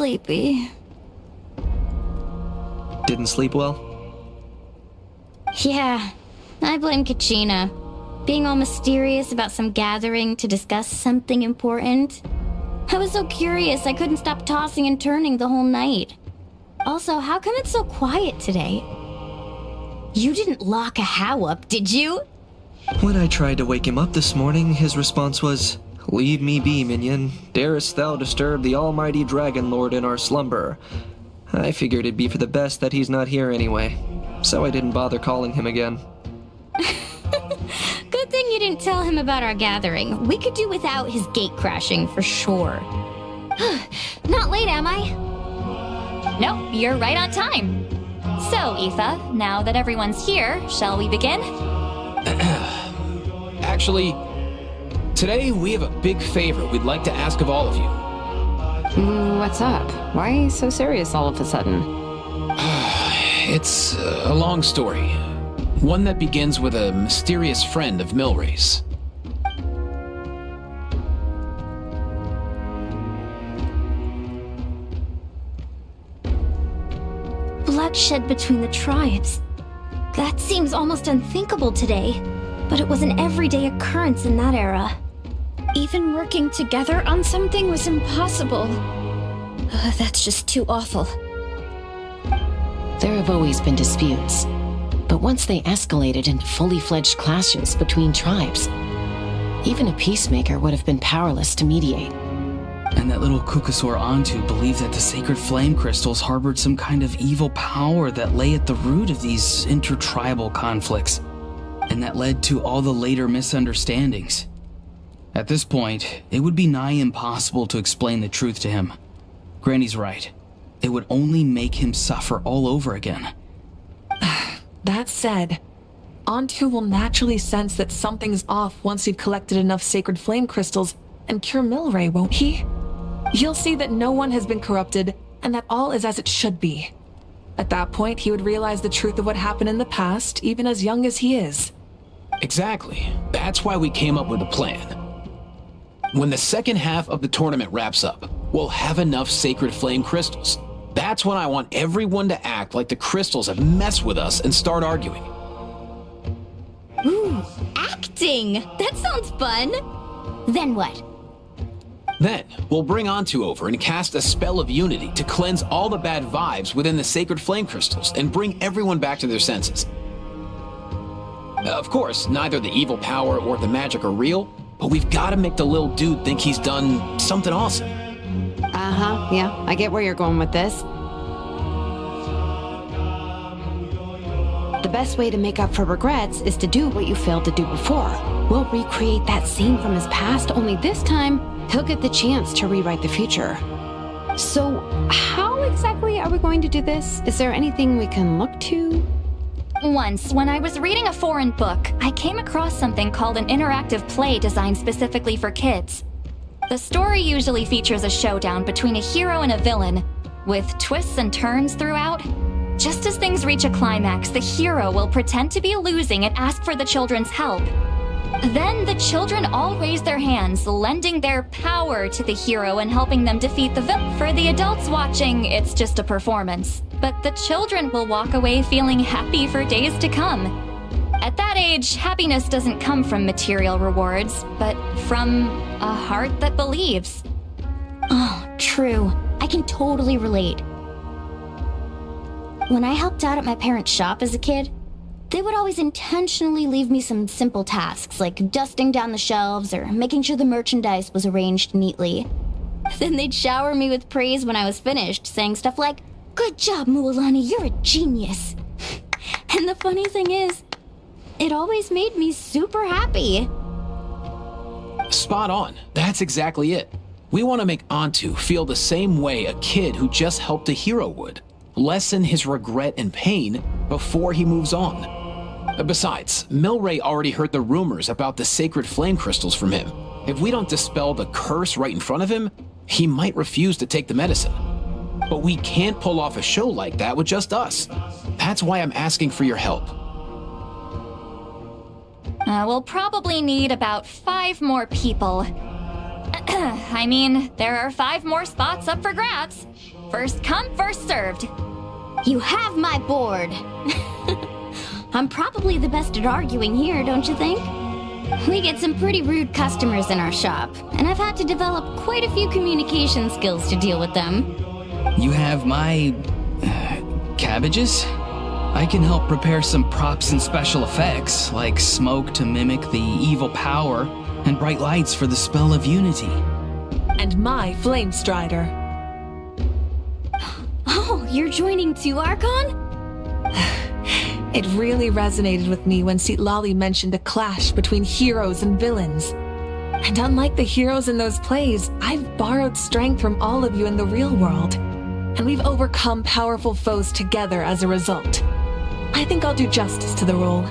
sleepy. Didn't sleep well? Yeah, I blame Kachina. Being all mysterious about some gathering to discuss something important. I was so curious I couldn't stop tossing and turning the whole night. Also, how come it's so quiet today? You didn't lock a How up, did you? When I tried to wake him up this morning, his response was, "Leave me be, minion. Darest thou disturb the almighty Dragon Lord in our slumber?" I figured it'd be for the best that he's not here anyway, so I didn't bother calling him again. Good thing you didn't tell him about our gathering. We could do without his gate crashing for sure. Not late, am I? Nope, you're right on time. So, Aoife, now that everyone's here, shall we begin? Actually, today we have a big favor we'd like to ask of all of you. What's up? Why so serious all of a sudden? It's a long story. One that begins with a mysterious friend of Milray's. Bloodshed between the tribes. That seems almost unthinkable today, but it was an everyday occurrence in that era. Even working together on something was impossible. That's just too awful. There have always been disputes, but once they escalated into fully fledged clashes between tribes, even a peacemaker would have been powerless to mediate. And that little Kukasaur Antu believed that the sacred flame crystals harbored some kind of evil power that lay at the root of these intertribal conflicts, and that led to all the later misunderstandings. At this point, it would be nigh impossible to explain the truth to him. Granny's right. It would only make him suffer all over again. That said, Antu will naturally sense that something's off once we've collected enough sacred flame crystals and cure Milray, won't he? He'll see that no one has been corrupted and that all is as it should be. At that point, he would realize the truth of what happened in the past, even as young as he is. Exactly. That's why we came up with a plan. When the second half of the tournament wraps up, we'll have enough sacred flame crystals. That's when I want everyone to act like the crystals have messed with us and start arguing. Ooh, acting! That sounds fun! Then what? Then, we'll bring Antu over and cast a spell of unity to cleanse all the bad vibes within the sacred flame crystals and bring everyone back to their senses. Of course, neither the evil power or the magic are real, but we've got to make the little dude think he's done something awesome. Yeah, I get where you're going with this. The best way to make up for regrets is to do what you failed to do before. We'll recreate that scene from his past, only this time, he'll get the chance to rewrite the future. So, how exactly are we going to do this? Is there anything we can look to? Once, when I was reading a foreign book, I came across something called an interactive play designed specifically for kids. The story usually features a showdown between a hero and a villain, with twists and turns throughout. Just as things reach a climax, the hero will pretend to be losing and ask for the children's help. Then the children all raise their hands, lending their power to the hero and helping them defeat the villain. For the adults watching, it's just a performance. But the children will walk away feeling happy for days to come. At that age, happiness doesn't come from material rewards, but from a heart that believes. Oh, true. I can totally relate. When I helped out at my parents' shop as a kid, they would always intentionally leave me some simple tasks, like dusting down the shelves or making sure the merchandise was arranged neatly. Then they'd shower me with praise when I was finished, saying stuff like, "Good job, Mualani, you're a genius." And the funny thing is, it always made me super happy. Spot on. That's exactly it. We want to make Antu feel the same way a kid who just helped a hero would. Lessen his regret and pain before he moves on. Besides, Milray already heard the rumors about the sacred flame crystals from him. If we don't dispel the curse right in front of him, he might refuse to take the medicine. But we can't pull off a show like that with just us. That's why I'm asking for your help. We'll probably need about 5 more people. I mean, there are 5 more spots up for grabs. First come, first served. You have my board. I'm probably the best at arguing here, don't you think? We get some pretty rude customers in our shop, and I've had to develop quite a few communication skills to deal with them. You have my... cabbages? I can help prepare some props and special effects, like smoke to mimic the evil power, and bright lights for the spell of unity. And my Flame Strider. Oh, you're joining too, Archon? It really resonated with me when Citlali mentioned a clash between heroes and villains. And unlike the heroes in those plays, I've borrowed strength from all of you in the real world. And we've overcome powerful foes together as a result. I think I'll do justice to the role.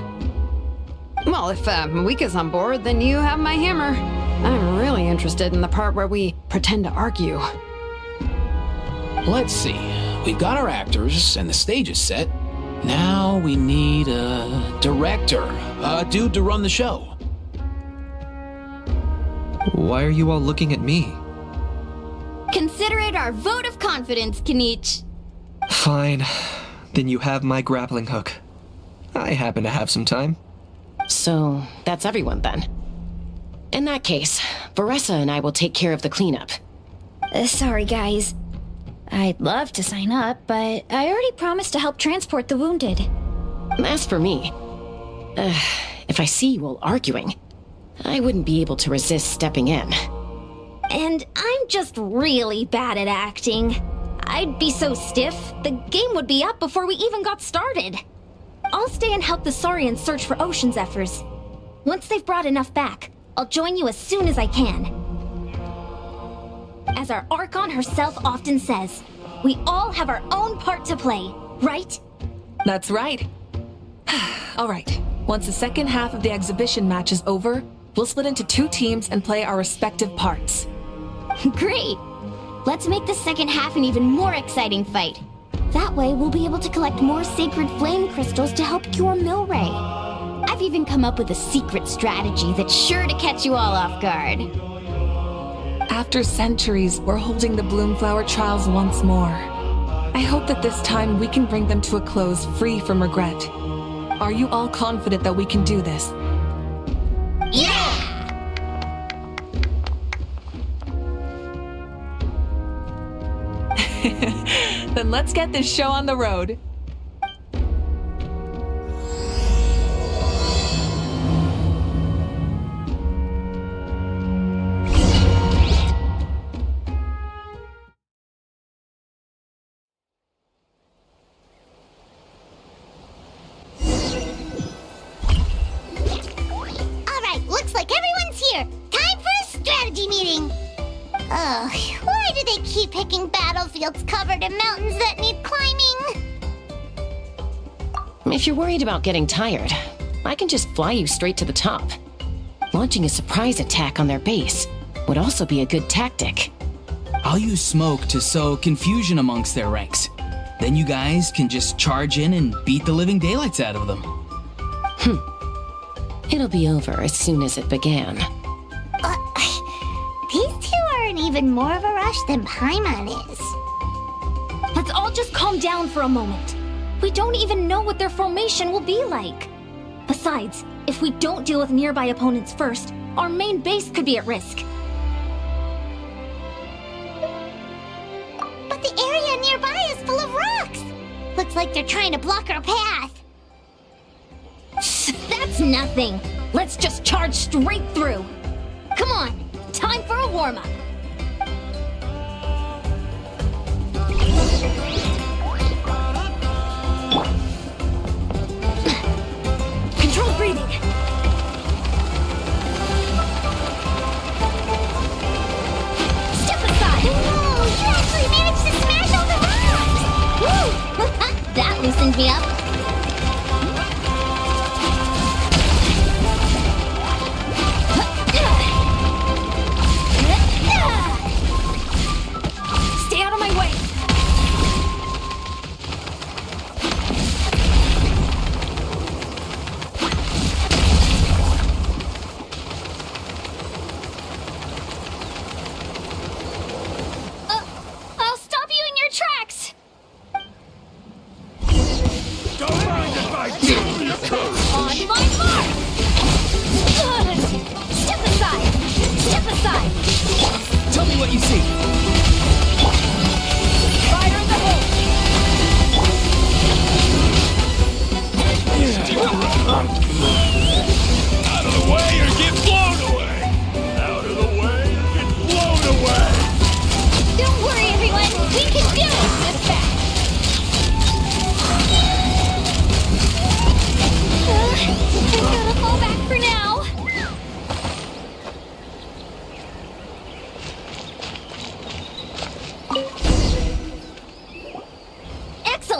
Well, if Mika's on board, then you have my hammer. I'm really interested in the part where we pretend to argue. Let's see. We've got our actors, and the stage is set. Now we need a director, a dude to run the show. Why are you all looking at me? Consider it our vote of confidence, Kinich. Fine. Then you have my grappling hook. I happen to have some time. So, that's everyone then. In that case, Varessa and I will take care of the cleanup. Sorry, guys. I'd love to sign up, but I already promised to help transport the wounded. As for me, if I see you all arguing, I wouldn't be able to resist stepping in. And I'm just really bad at acting. I'd be so stiff, the game would be up before we even got started. I'll stay and help the Saurians search for Ocean Zephyrs. Once they've brought enough back, I'll join you as soon as I can. As our Archon herself often says, we all have our own part to play, right? That's right. All right, once the second half of the exhibition match is over, we'll split into 2 teams and play our respective parts. Great! Let's make the second half an even more exciting fight. That way, we'll be able to collect more sacred flame crystals to help cure Milray. I've even come up with a secret strategy that's sure to catch you all off guard. After centuries, we're holding the Bloomflower Trials once more. I hope that this time we can bring them to a close free from regret. Are you all confident that we can do this? Yeah! Then let's get this show on the road. Alright, looks like everyone's here. Time for a strategy meeting. Ugh, why do they keep picking battlefields covered in mountains that need climbing? If you're worried about getting tired, I can just fly you straight to the top. Launching a surprise attack on their base would also be a good tactic. I'll use smoke to sow confusion amongst their ranks. Then you guys can just charge in and beat the living daylights out of them. It'll be over as soon as it began. These two are in even more of a rush than Paimon is. Let's all just calm down for a moment. We don't even know what their formation will be like. Besides, if we don't deal with nearby opponents first, our main base could be at risk. But the area nearby is full of rocks. Looks like they're trying to block our path. That's nothing. Let's just charge straight through. Come on, time for a warm-up. Controlled breathing. Step aside. Whoa, you actually managed to smash all the rocks! Woo! That loosened me up. Stay out of my way.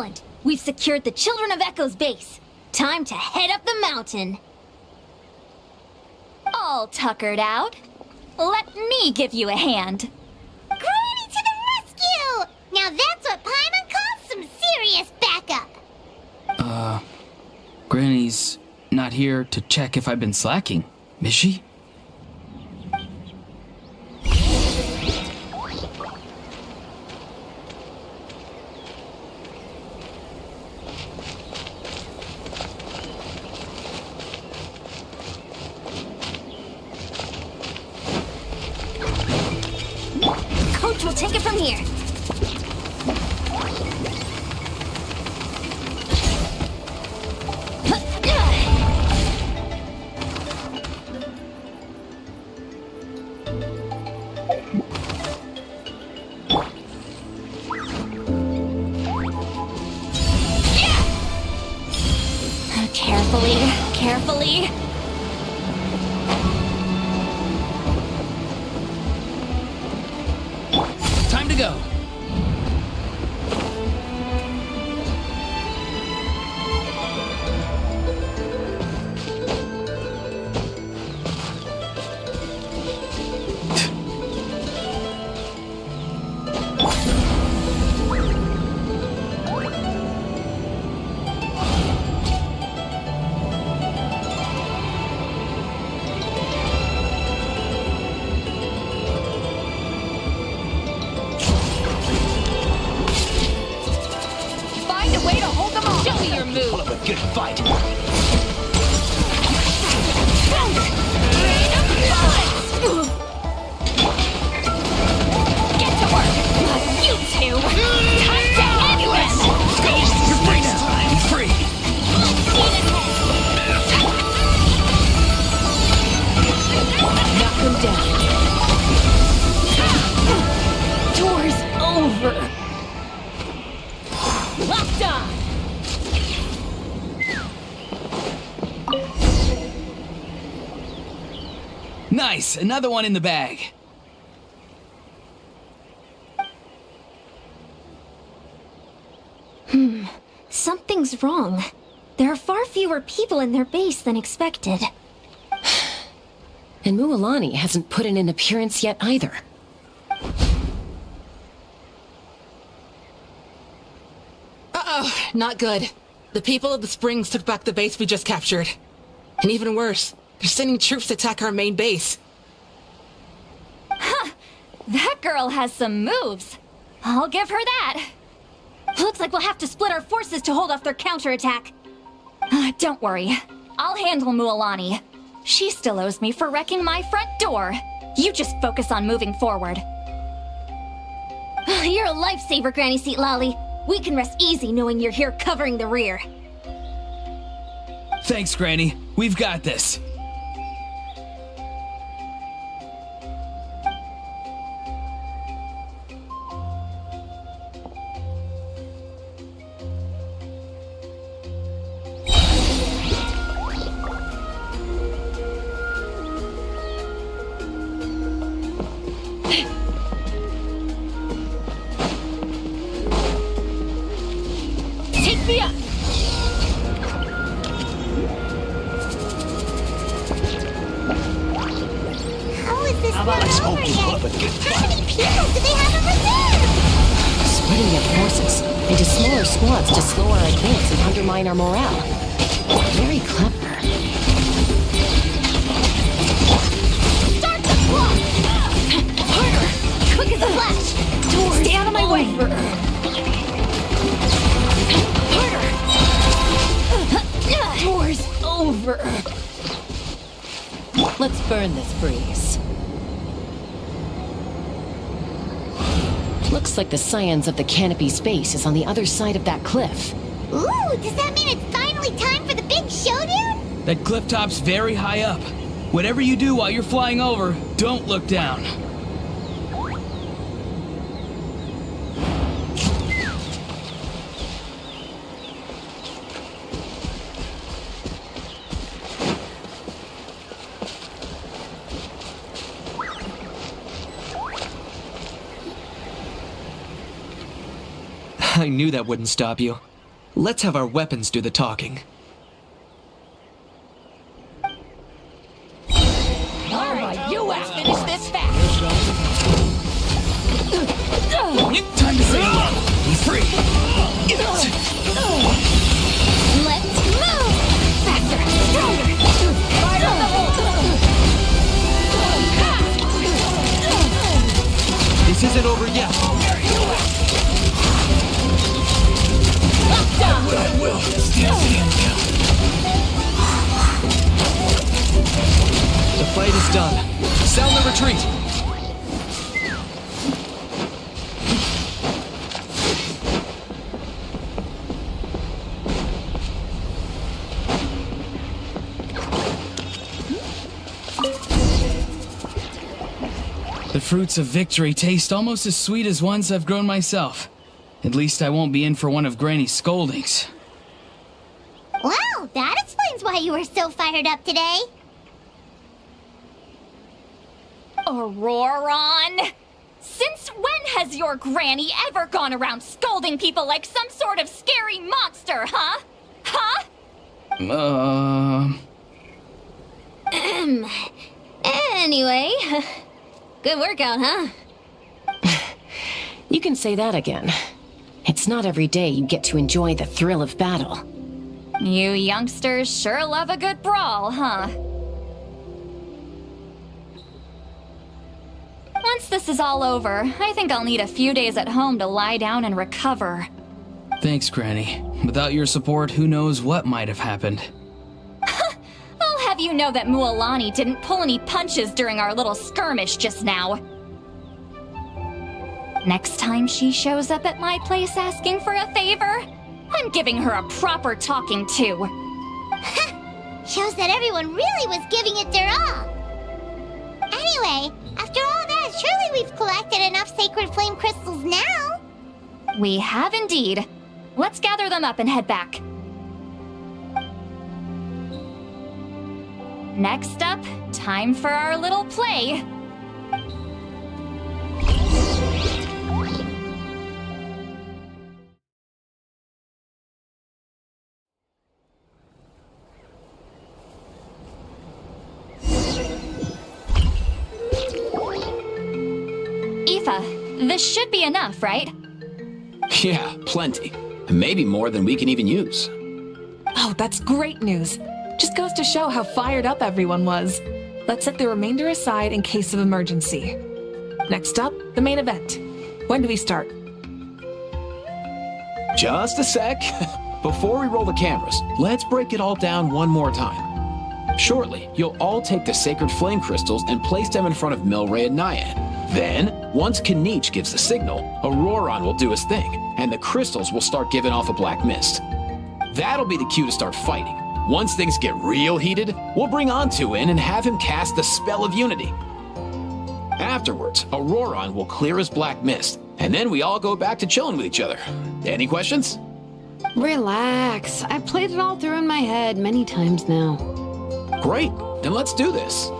Excellent! We've secured the Children of Echo's base. Time to head up the mountain. All tuckered out. Let me give you a hand. Granny to the rescue! Now that's what Paimon calls some serious backup. Granny's not here to check if I've been slacking, is she? Coach will take it from here. Carefully, carefully. Time to go. Pull up a good fight. Get to work! You two! Time to end this! You're free now! I'm free! Knock him down. Door's over. Locked on! Nice! Another one in the bag. Something's wrong. There are far fewer people in their base than expected. And Mualani hasn't put in an appearance yet either. Uh-oh, not good. The people of the Springs took back the base we just captured. And even worse, they're sending troops to attack our main base. Huh! That girl has some moves. I'll give her that. Looks like we'll have to split our forces to hold off their counterattack. Don't worry. I'll handle Mualani. She still owes me for wrecking my front door. You just focus on moving forward. You're a lifesaver, Granny Seat Lolly. We can rest easy knowing you're here covering the rear. Thanks, Granny. We've got this. Take me up! How is this Let's not hope over you yet? pull up a good How many people do they have in reserve? Splitting their forces into smaller squads to slow our advance and undermine our morale. Very clever. Start the clock! Harder! Quick as a flash! Doors Stay out of my way! Harder! Door's over. Let's burn this breeze. Looks like the scions of the canopy space is on the other side of that cliff. Ooh, does that mean it's finally time for the big showdown? That cliff top's very high up. Whatever you do while you're flying over, don't look down. I knew that wouldn't stop you. Let's have our weapons do the talking. Alright, you have finish this fast! Time to say hello! Be free! Let's move! Faster! Stronger! Fire up the hole! This isn't over yet. I will! The fight is done. Sound the retreat! The fruits of victory taste almost as sweet as ones I've grown myself. At least I won't be in for one of Granny's scoldings. Well, that explains why you were so fired up today. Auroron! Since when has your granny ever gone around scolding people like some sort of scary monster, huh? Huh? Anyway, good workout, huh? You can say that again. It's not every day you get to enjoy the thrill of battle. You youngsters sure love a good brawl, huh? Once this is all over, I think I'll need a few days at home to lie down and recover. Thanks, Granny. Without your support, who knows what might have happened. I'll have you know that Mualani didn't pull any punches during our little skirmish just now. Next time she shows up at my place asking for a favor, I'm giving her a proper talking to. Shows that everyone really was giving it their all. Anyway, after all that, surely we've collected enough sacred flame crystals now. We have indeed. Let's gather them up and head back. Next up, time for our little play. Aoife, this should be enough, right? Yeah, plenty. And maybe more than we can even use. Oh, that's great news. Just goes to show how fired up everyone was. Let's set the remainder aside in case of emergency. Next up, the main event. When do we start? Just a sec. Before we roll the cameras, let's break it all down one more time. Shortly, you'll all take the sacred flame crystals and place them in front of Milray and Nyan. Then, once Kinich gives the signal, Auroron will do his thing, and the crystals will start giving off a black mist. That'll be the cue to start fighting. Once things get real heated, we'll bring Antu in and have him cast the Spell of Unity. Afterwards, Auroron will clear his black mist, and then we all go back to chilling with each other. Any questions? Relax. I've played it all through in my head many times now. Great, then let's do this.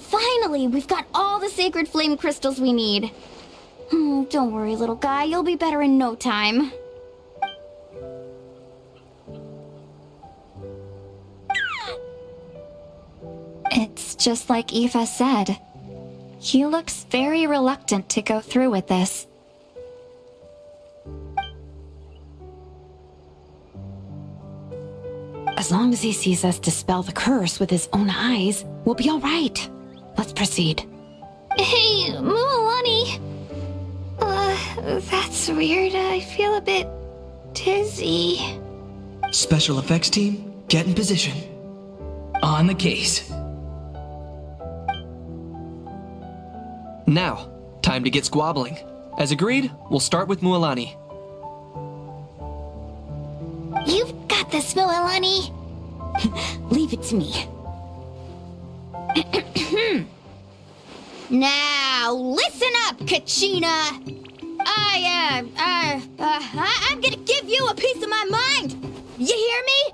Finally, we've got all the sacred flame crystals we need. Don't worry, little guy. You'll be better in no time. It's just like Aoife said. He looks very reluctant to go through with this. As long as he sees us dispel the curse with his own eyes, we'll be all right. Let's proceed. Hey, Mualani. That's weird. I feel a bit dizzy. Special effects team, get in position. On the case. Now, time to get squabbling. As agreed, we'll start with Mualani. You've got this, Mualani. Leave it to me. Now, listen up, Kachina! I'm gonna give you a piece of my mind! You hear me?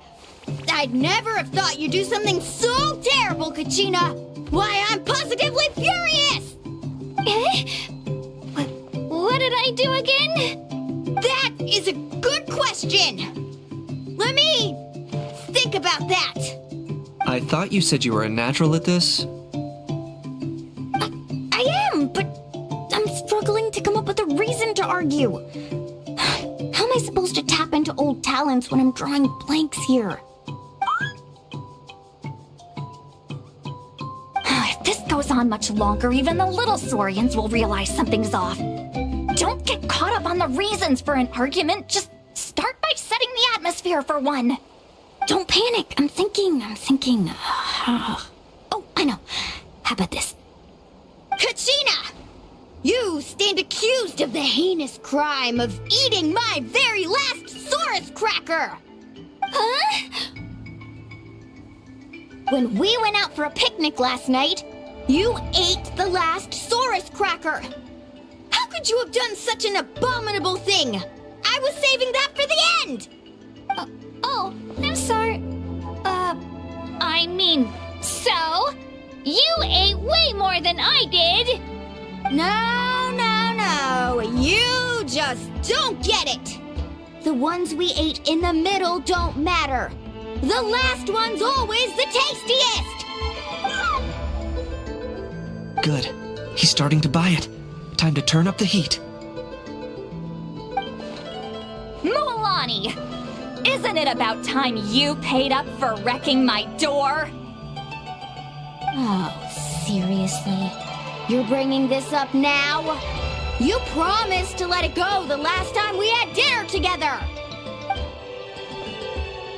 I'd never have thought you'd do something so terrible, Kachina! Why, I'm positively furious! What did I do again? That is a good question! Let me think about that. I thought you said you were a natural at this. I am, but I'm struggling to come up with a reason to argue. How am I supposed to tap into old talents when I'm drawing blanks here? If this goes on much longer, even the little Saurians will realize something's off. Don't get caught up on the reasons for an argument. Just start by setting the atmosphere for one. Don't panic. I'm thinking. Oh, I know. How about this? Kachina! You stand accused of the heinous crime of eating my very last Saurus cracker! Huh? When we went out for a picnic last night, you ate the last Saurus cracker! How could you have done such an abominable thing? I was saving that for the end! Oh, I'm sorry. I mean, so? You ate way more than I did! No. You just don't get it! The ones we ate in the middle don't matter. The last one's always the tastiest! Good. He's starting to buy it. Time to turn up the heat. Mualani! Isn't it about time you paid up for wrecking my door? Oh, seriously? You're bringing this up now? You promised to let it go the last time we had dinner together!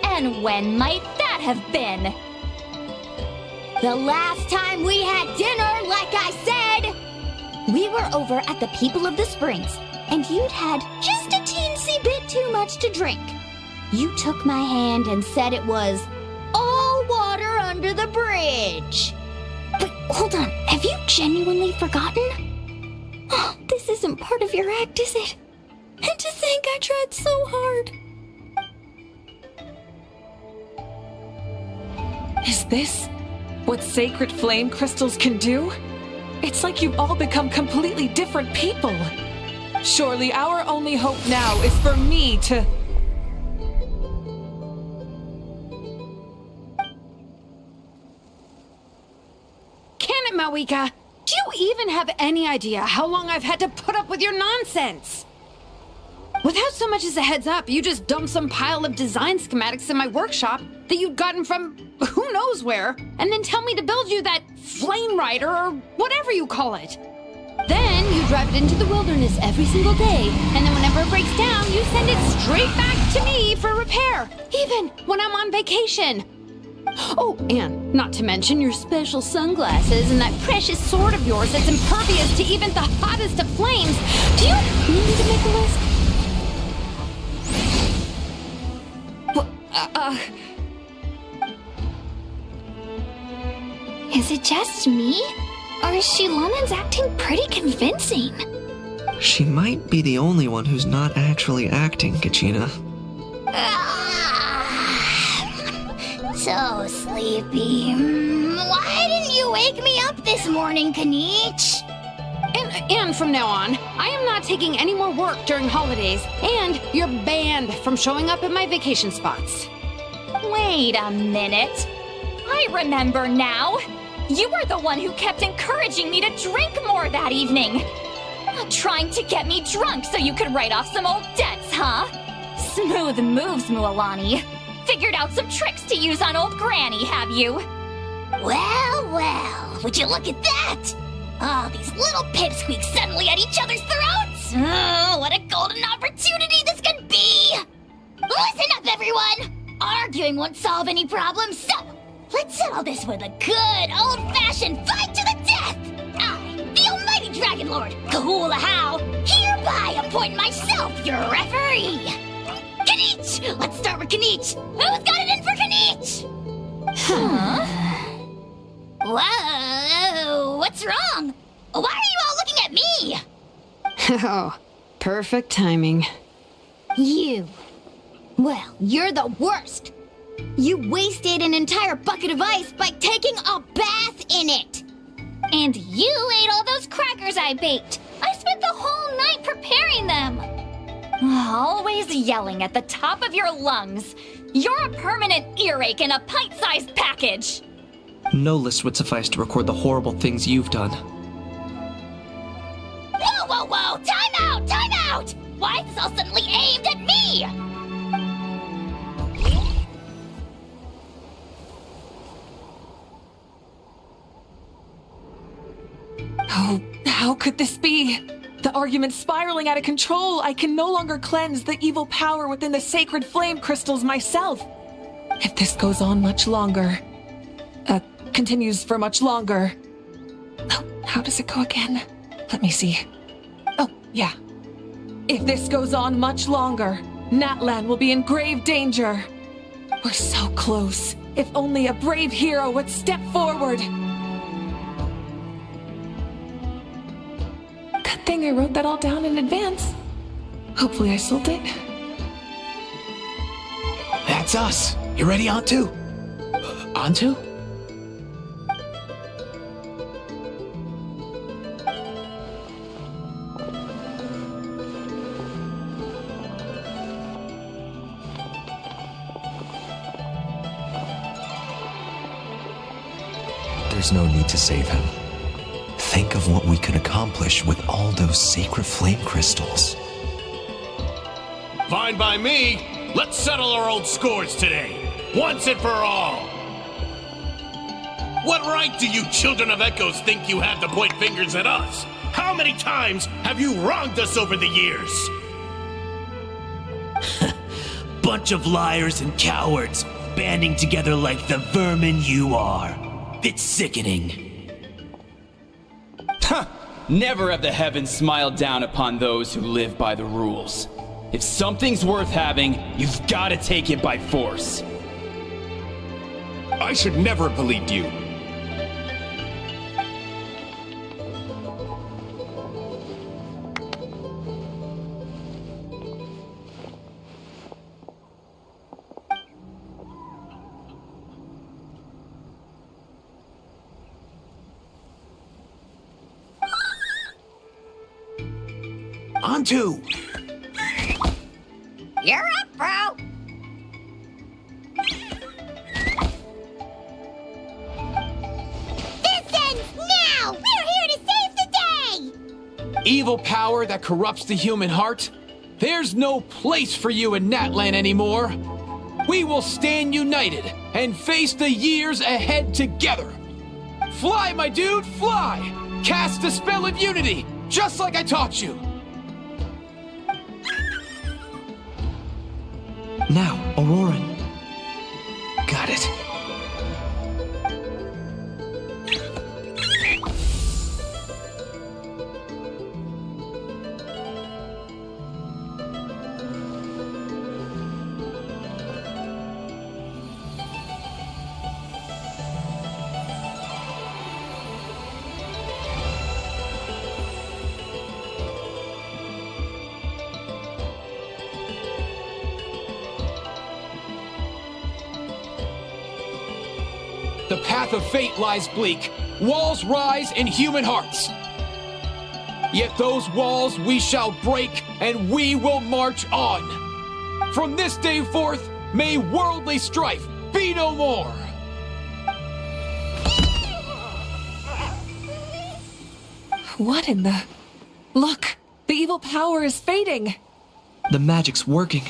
And when might that have been? The last time we had dinner, like I said! We were over at the People of the Springs, and you'd had just a teensy bit too much to drink. You took my hand and said it was all water under the bridge. But hold on, have you genuinely forgotten? Oh, this isn't part of your act, is it? And to think I tried so hard. Is this what sacred flame crystals can do? It's like you've all become completely different people. Surely our only hope now is for me to... Can it, Mawika? Do you even have any idea how long I've had to put up with your nonsense? Without so much as a heads up, you just dumped some pile of design schematics in my workshop that you'd gotten from who knows where, and then tell me to build you that flame rider or whatever you call it. Then you drive it into the wilderness every single day, and then whenever it breaks down, you send it straight back to me for repair, even when I'm on vacation. Oh, and not to mention your special sunglasses and that precious sword of yours that's impervious to even the hottest of flames. Do you need me to make a list? Is it just me? Or is Shiloman's acting pretty convincing? She might be the only one who's not actually acting, Kachina. So sleepy. Why didn't you wake me up this morning, Kanich? And from now on, I am not taking any more work during holidays, and you're banned from showing up at my vacation spots. Wait a minute. I remember now. You were the one who kept encouraging me to drink more that evening. Trying to get me drunk so you could write off some old debts, huh? Smooth moves, Mualani. Figured out some tricks to use on old Granny, have you? Well, would you look at that? Oh, these little pipsqueaks suddenly at each other's throats! Oh, what a golden opportunity this could be! Listen up, everyone! Arguing won't solve any problems, so let's settle this with a good old-fashioned fight to the death! I, the almighty Dragon Lord, Kahula How, hereby appoint myself your referee! Kanich! Let's start with Kanich! Who's got it in for Kanich? Huh? Whoa, what's wrong? Why are you all looking at me? Oh, perfect timing. You. Well, you're the worst. You wasted an entire bucket of ice by taking a bath in it. And you ate all those crackers I baked. I spent the whole night preparing them. Always yelling at the top of your lungs. You're a permanent earache in a pint-sized package. No list would suffice to record the horrible things you've done. Whoa, whoa, whoa! Time out! Time out! Why is this all suddenly aimed at me? Oh, how could this be? The argument's spiraling out of control. I can no longer cleanse the evil power within the sacred flame crystals myself. If this goes on much longer, continues for much longer. Oh, how does it go again? Let me see. Oh, yeah. If this goes on much longer, Natlan will be in grave danger. We're so close. If only a brave hero would step forward. Good thing I wrote that all down in advance. Hopefully I sold it. That's us. You ready, Antu? Antu? There's no need to save him. Think of what we could accomplish with all those sacred flame crystals. Fine by me. Let's settle our old scores today, once and for all. What right do you children of Echoes think you have to point fingers at us? How many times have you wronged us over the years? Bunch of liars and cowards, banding together like the vermin you are. It's sickening. Huh! Never have the heavens smiled down upon those who live by the rules. If something's worth having, you've got to take it by force. I should never have believed you. Antu! You're up, bro! This ends now! We're here to save the day! Evil power that corrupts the human heart? There's no place for you in Natlan anymore. We will stand united and face the years ahead together. Fly, my dude, fly! Cast the spell of unity, just like I taught you. Now, Auroran. Got it. The path of fate lies bleak. Walls rise in human hearts. Yet those walls we shall break, and we will march on. From this day forth, may worldly strife be no more. What in the... Look, the evil power is fading. The magic's working.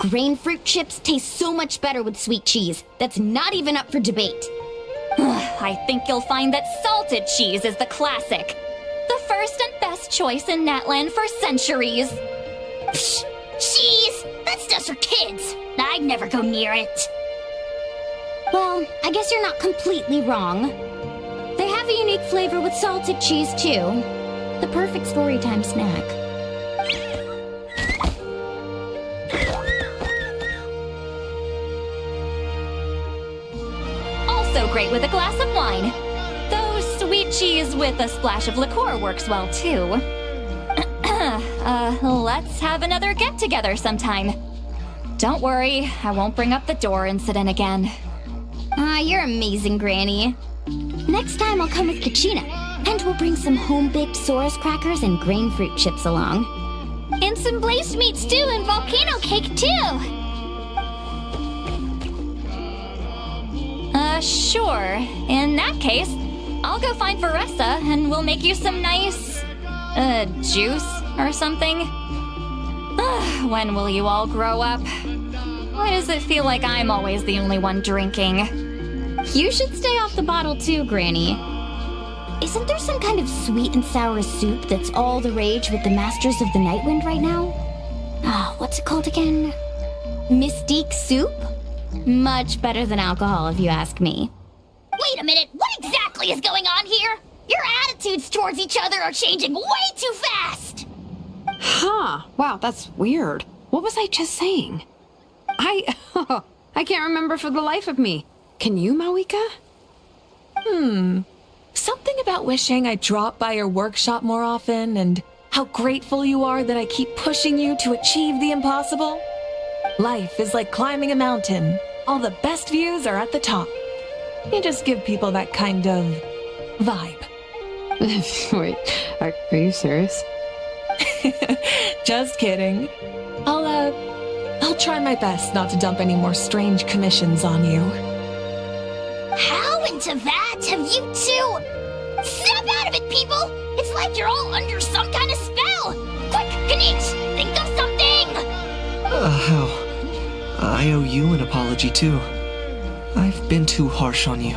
Grain fruit chips taste so much better with sweet cheese. That's not even up for debate. I think you'll find that salted cheese is the classic. The first and best choice in Natlan for centuries. Psh, cheese! That's just for kids. I'd never go near it. Well, I guess you're not completely wrong. They have a unique flavor with salted cheese, too. The perfect storytime snack. Also great with a glass of wine. Though sweet cheese with a splash of liqueur works well, too. let's have another get-together sometime. Don't worry, I won't bring up the door incident again. You're amazing, Granny. Next time I'll come with Kachina, and we'll bring some home-baked Saurus crackers and grain fruit chips along. And some blazed meat stew and volcano cake, too! Sure. In that case, I'll go find Varessa and we'll make you some nice, juice or something. When will you all grow up? Why does it feel like I'm always the only one drinking? You should stay off the bottle too, Granny. Isn't there some kind of sweet and sour soup that's all the rage with the Masters of the Nightwind right now? What's it called again? Mystique soup? Much better than alcohol, if you ask me. Wait a minute, what exactly is going on here? Your attitudes towards each other are changing way too fast! Huh. Wow, that's weird. What was I just saying? I can't remember for the life of me. Can you, Mawika? Something about wishing I dropped by your workshop more often and how grateful you are that I keep pushing you to achieve the impossible. Life is like climbing a mountain. All the best views are at the top. You just give people that kind of vibe. Wait, are you serious? Just kidding. I'll try my best not to dump any more strange commissions on you. How into that have you two? Snap out of it, people! It's like you're all under some kind of spell! Quick, Kanich, think of something! How? I owe you an apology too. I've been too harsh on you.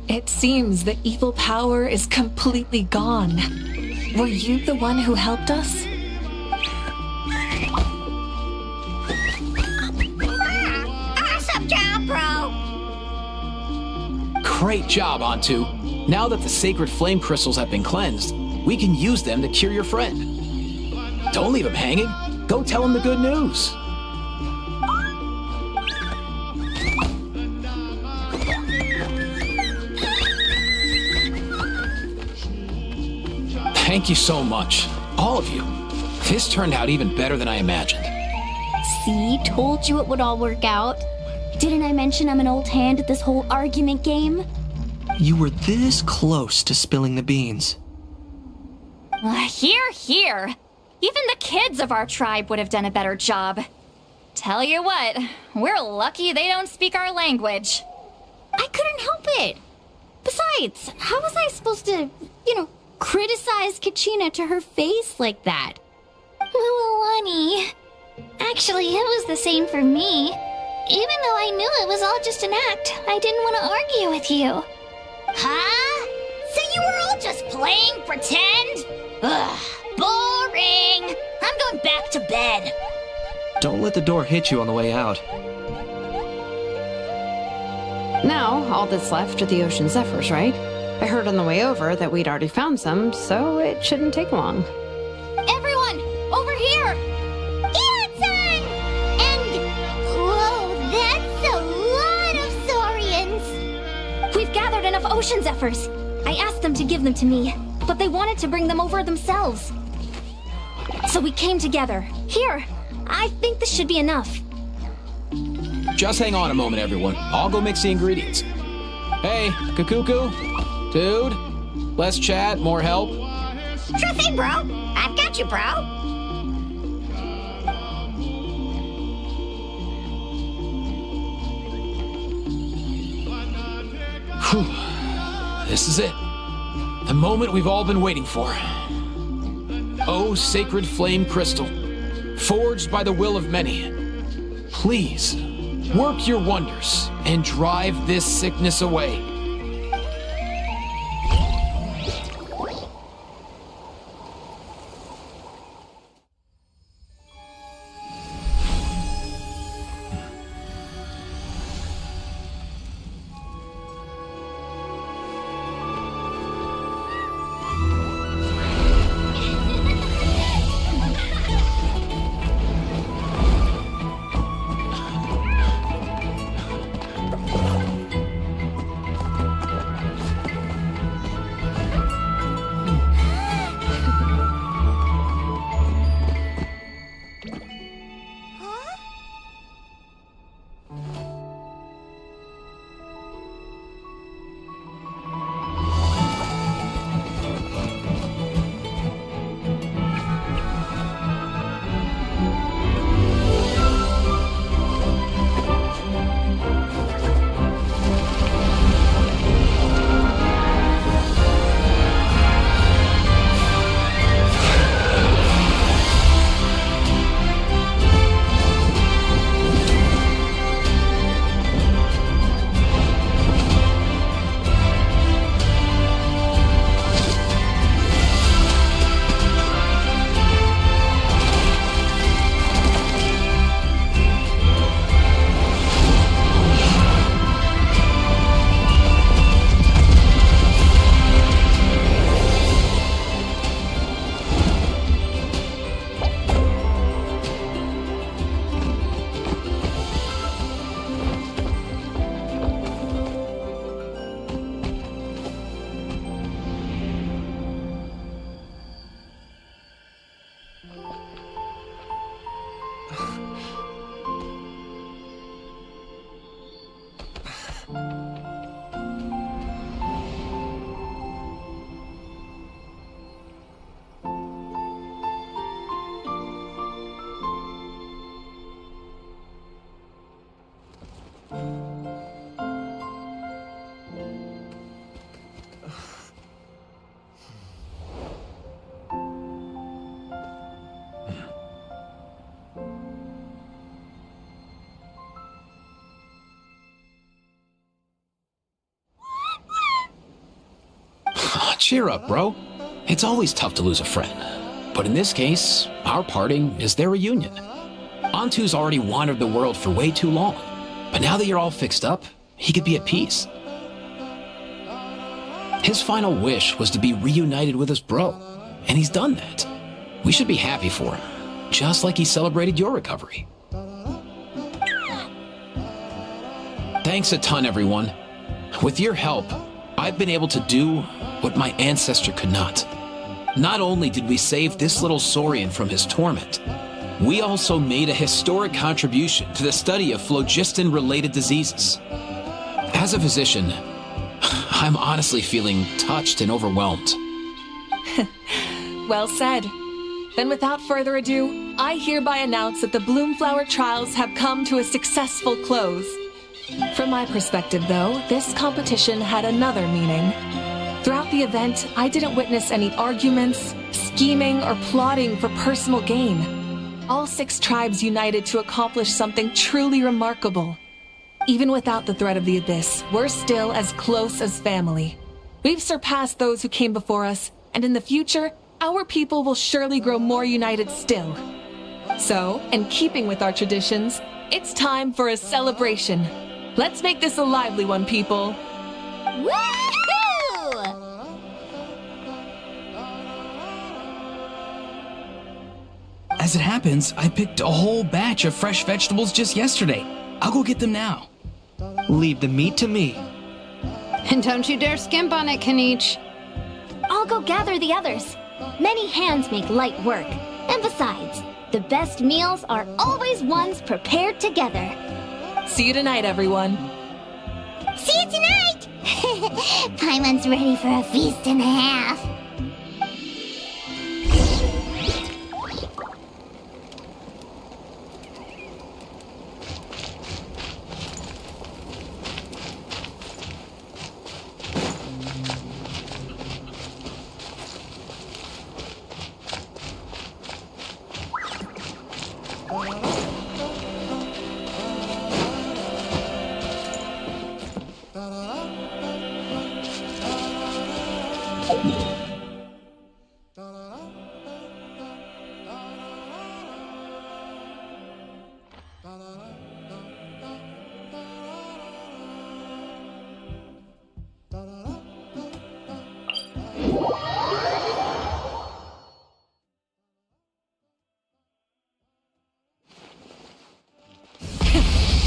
It seems the evil power is completely gone. Were you the one who helped us? Awesome job, bro! Great job, Antu. Now that the sacred flame crystals have been cleansed, we can use them to cure your friend. Don't leave him hanging. Go tell him the good news. Thank you so much, all of you. This turned out even better than I imagined. See, told you it would all work out. Didn't I mention I'm an old hand at this whole argument game? You were this close to spilling the beans. Here. Even the kids of our tribe would have done a better job. Tell you what, we're lucky they don't speak our language. I couldn't help it. Besides, how was I supposed to, criticize Kachina to her face like that? Lualani. Actually, it was the same for me. Even though I knew it was all just an act, I didn't want to argue with you. Huh? So you were all just playing pretend? Ugh, boring! I'm going back to bed. Don't let the door hit you on the way out. Now, all that's left are the ocean zephyrs, right? I heard on the way over that we'd already found some, so it shouldn't take long. Everyone, over here! Ian-san! And... whoa, that's a lot of saurians! We've gathered enough ocean zephyrs. I asked them to give them to me, but they wanted to bring them over themselves. So we came together. Here, I think this should be enough. Just hang on a moment, everyone. I'll go mix the ingredients. Hey, Kakuku? Dude? Less chat, more help? Sure thing, bro. I've got you, bro. Whew. This is it. The moment we've all been waiting for. Oh, sacred flame crystal, forged by the will of many. Please, work your wonders and drive this sickness away. Cheer up, bro. It's always tough to lose a friend. But in this case, our parting is their reunion. Antu's already wandered the world for way too long. But now that you're all fixed up, he could be at peace. His final wish was to be reunited with his bro, and he's done that. We should be happy for him, just like he celebrated your recovery. Thanks a ton, everyone. With your help, I've been able to do what my ancestor could not. Not only did we save this little Saurian from his torment, we also made a historic contribution to the study of phlogiston-related diseases. As a physician, I'm honestly feeling touched and overwhelmed. Well said. Then without further ado, I hereby announce that the Bloomflower trials have come to a successful close. From my perspective, though, this competition had another meaning. Throughout the event, I didn't witness any arguments, scheming, or plotting for personal gain. All 6 tribes united to accomplish something truly remarkable. Even without the threat of the Abyss, we're still as close as family. We've surpassed those who came before us, and in the future, our people will surely grow more united still. So, in keeping with our traditions, it's time for a celebration. Let's make this a lively one, people. As it happens, I picked a whole batch of fresh vegetables just yesterday. I'll go get them now. Leave the meat to me. And don't you dare skimp on it, Kanich. I'll go gather the others. Many hands make light work. And besides, the best meals are always ones prepared together. See you tonight, everyone. See you tonight! Paimon's ready for a feast and a half.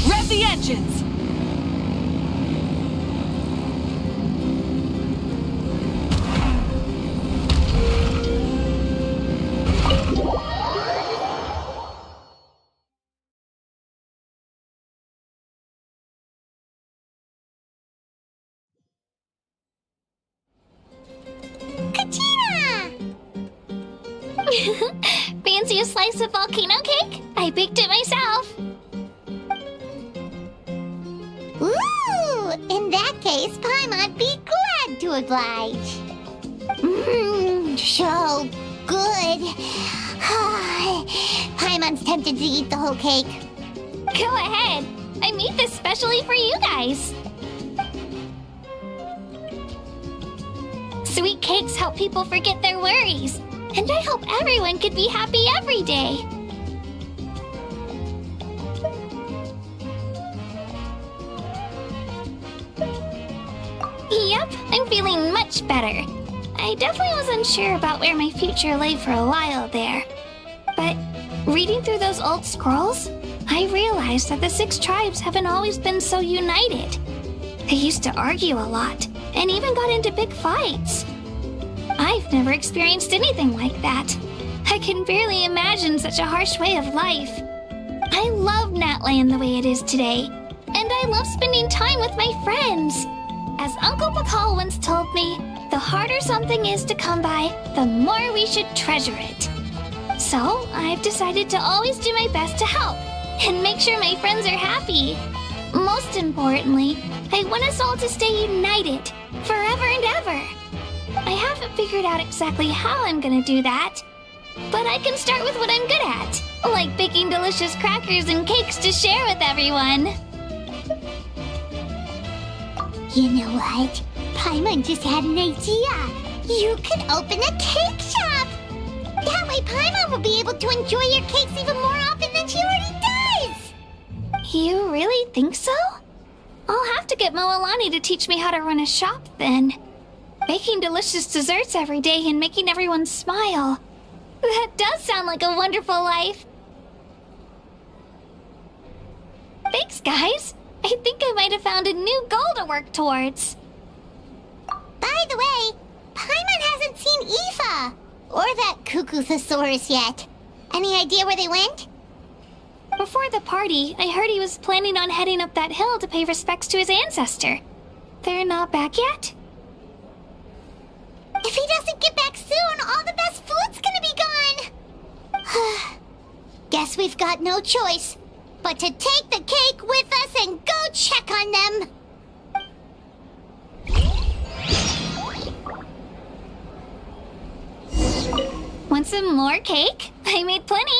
Rev the engines! Fancy a slice of volcano cake? I baked it myself. Ooh, in that case, Paimon'd be glad to oblige. So good. Paimon's tempted to eat the whole cake. Go ahead. I made this specially for you guys. Sweet cakes help people forget their worries. And I hope everyone could be happy every day. Yep, I'm feeling much better. I definitely was unsure about where my future lay for a while there. But reading through those old scrolls, I realized that the 6 tribes haven't always been so united. They used to argue a lot, and even got into big fights. I've never experienced anything like that. I can barely imagine such a harsh way of life. I love Natland the way it is today, and I love spending time with my friends. As Uncle Pakal once told me, the harder something is to come by, the more we should treasure it. So, I've decided to always do my best to help, and make sure my friends are happy. Most importantly, I want us all to stay united, forever and ever. I haven't figured out exactly how I'm gonna do that, but I can start with what I'm good at, like baking delicious crackers and cakes to share with everyone. You know what? Paimon just had an idea. You could open a cake shop! That way Paimon will be able to enjoy your cakes even more often than she already does! You really think so? I'll have to get Moalani to teach me how to run a shop then. Making delicious desserts every day and making everyone smile. That does sound like a wonderful life. Thanks, guys. I think I might have found a new goal to work towards. By the way, Paimon hasn't seen Aoife or that Cuckoosaurus yet. Any idea where they went? Before the party, I heard he was planning on heading up that hill to pay respects to his ancestor. They're not back yet? If he doesn't get back soon, all the best food's gonna be gone! Guess we've got no choice but to take the cake with us and go check on them! Want some more cake? I made plenty.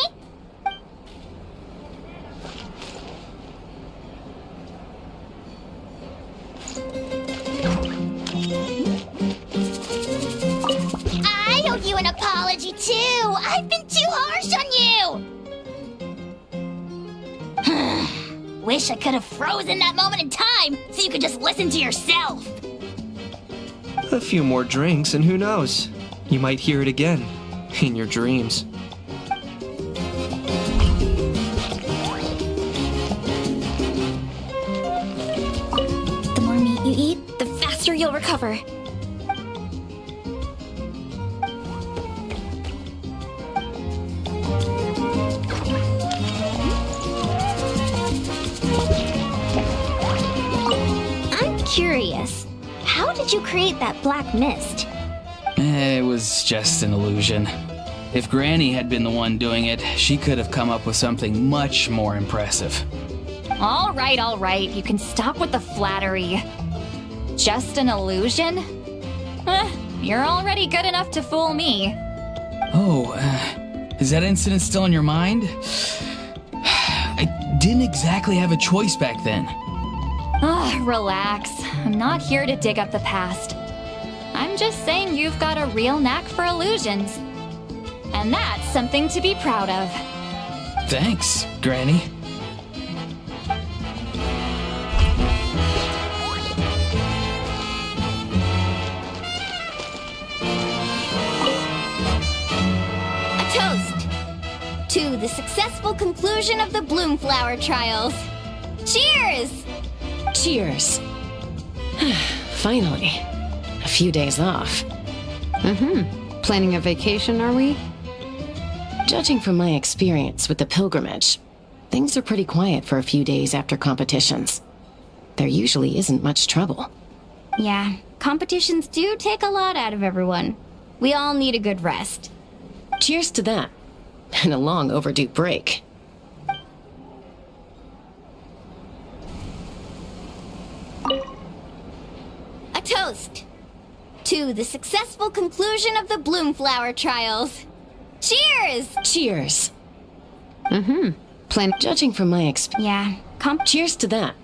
I owe you an apology too! I've been too harsh on you! Wish I could have frozen that moment in time so you could just listen to yourself! A few more drinks, and who knows? You might hear it again. In your dreams. The more meat you eat, the faster you'll recover. I'm curious. How did you create that black mist? It was just an illusion. If Granny had been the one doing it, she could have come up with something much more impressive. All right. You can stop with the flattery. Just an illusion? You're already good enough to fool me. Oh, is that incident still in your mind? I didn't exactly have a choice back then. Relax. I'm not here to dig up the past. I'm just saying you've got a real knack for illusions. And that's something to be proud of. Thanks, Granny. A toast to the successful conclusion of the Bloomflower trials. Cheers! Cheers. Finally. A few days off. Planning a vacation, are we? Judging from my experience with the pilgrimage, things are pretty quiet for a few days after competitions. There usually isn't much trouble. Yeah, competitions do take a lot out of everyone. We all need a good rest. Cheers to that. And a long overdue break. A toast to the successful conclusion of the Bloomflower trials. Cheers! Cheers. Judging from my experience. Yeah, cheers to that.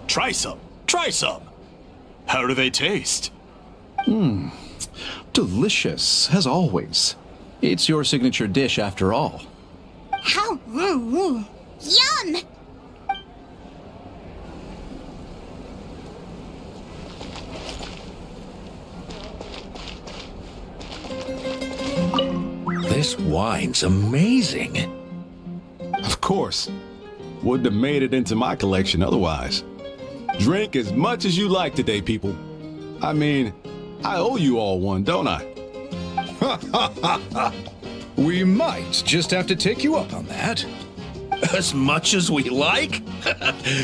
Try some. Try some. How do they taste? Delicious, as always. It's your signature dish after all. How? Yum! This wine's amazing. Of course. Wouldn't have made it into my collection otherwise. Drink as much as you like today, people. I mean, I owe you all one, don't I? We might just have to take you up on that. As much as we like?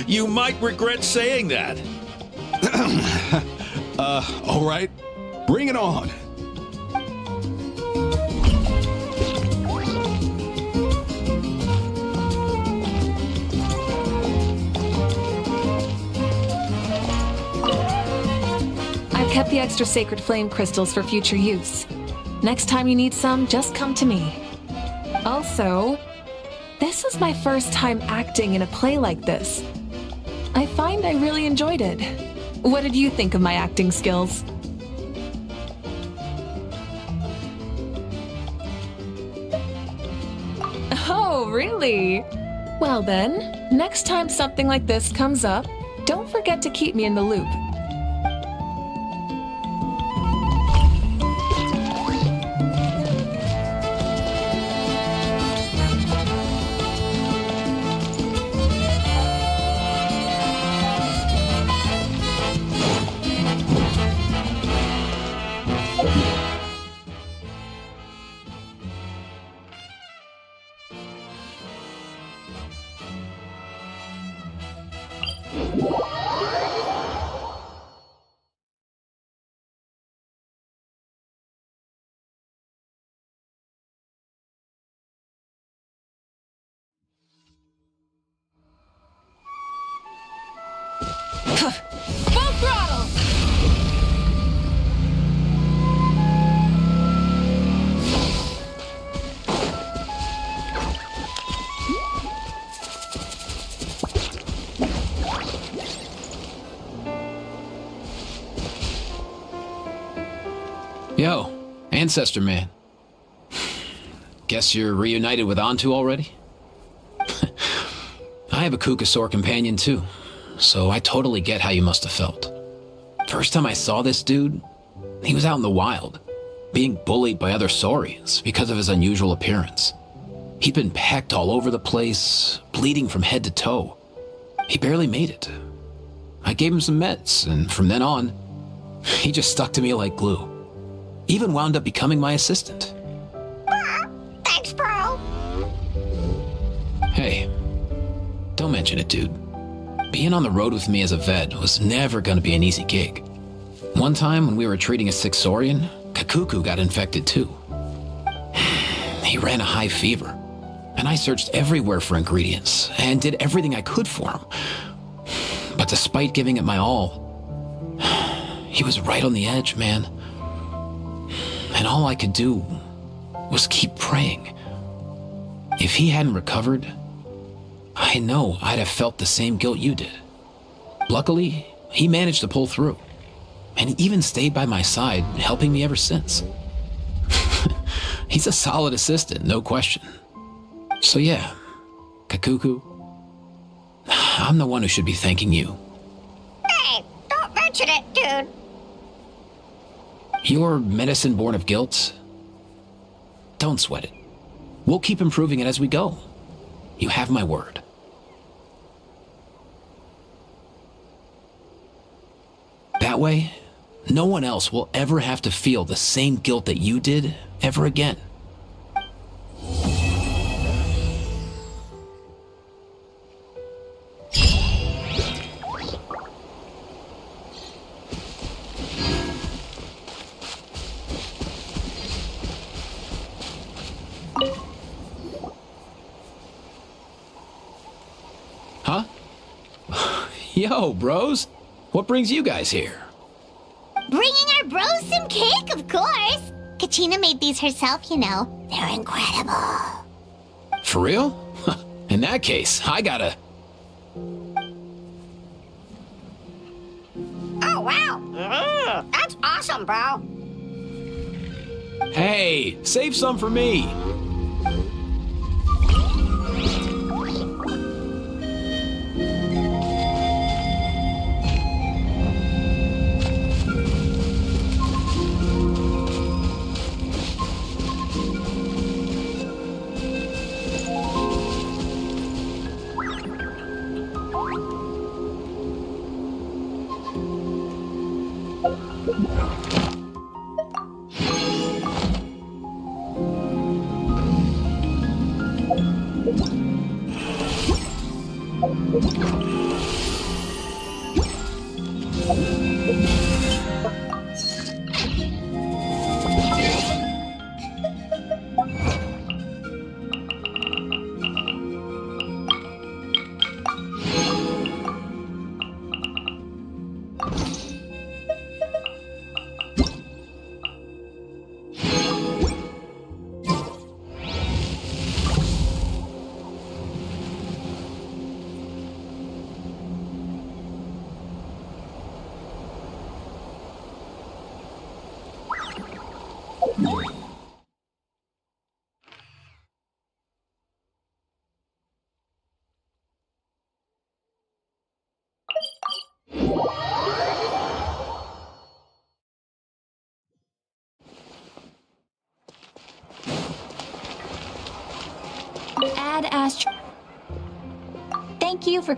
You might regret saying that. All right. Bring it on. I've kept the extra sacred flame crystals for future use. Next time you need some, just come to me. Also, this This was my first time acting in a play like this. I find I really enjoyed it. What did you think of my acting skills? Oh, really? Well then, next time something like this comes up, don't forget to keep me in the loop. Full throttle! Yo, Ancestor Man. Guess you're reunited with Antu already? I have a Kukasaur companion too, so I totally get how you must have felt. First time I saw this dude, he was out in the wild, being bullied by other Saurians because of his unusual appearance. He'd been pecked all over the place, bleeding from head to toe. He barely made it. I gave him some meds, and from then on, he just stuck to me like glue. Even wound up becoming my assistant. Thanks, bro. Hey, don't mention it, dude. Being on the road with me as a vet was never gonna be an easy gig. One time when we were treating a sick Saurian, Kakuku got infected too. He ran a high fever, and I searched everywhere for ingredients and did everything I could for him. But despite giving it my all, he was right on the edge, man. And all I could do was keep praying. If he hadn't recovered, I know I'd have felt the same guilt you did. Luckily, he managed to pull through, and even stayed by my side, helping me ever since. He's a solid assistant, no question. So yeah, Kakuku, I'm the one who should be thanking you. Hey, don't mention it, dude. Your medicine born of guilt? Don't sweat it. We'll keep improving it as we go. You have my word. That way, no one else will ever have to feel the same guilt that you did ever again. Huh? Yo, bros. What brings you guys here? Bringing our bros some cake, of course. Kachina made these herself, you know. They're incredible. For real? In that case, I gotta... Oh, wow. That's awesome, bro. Hey, save some for me. Thank you for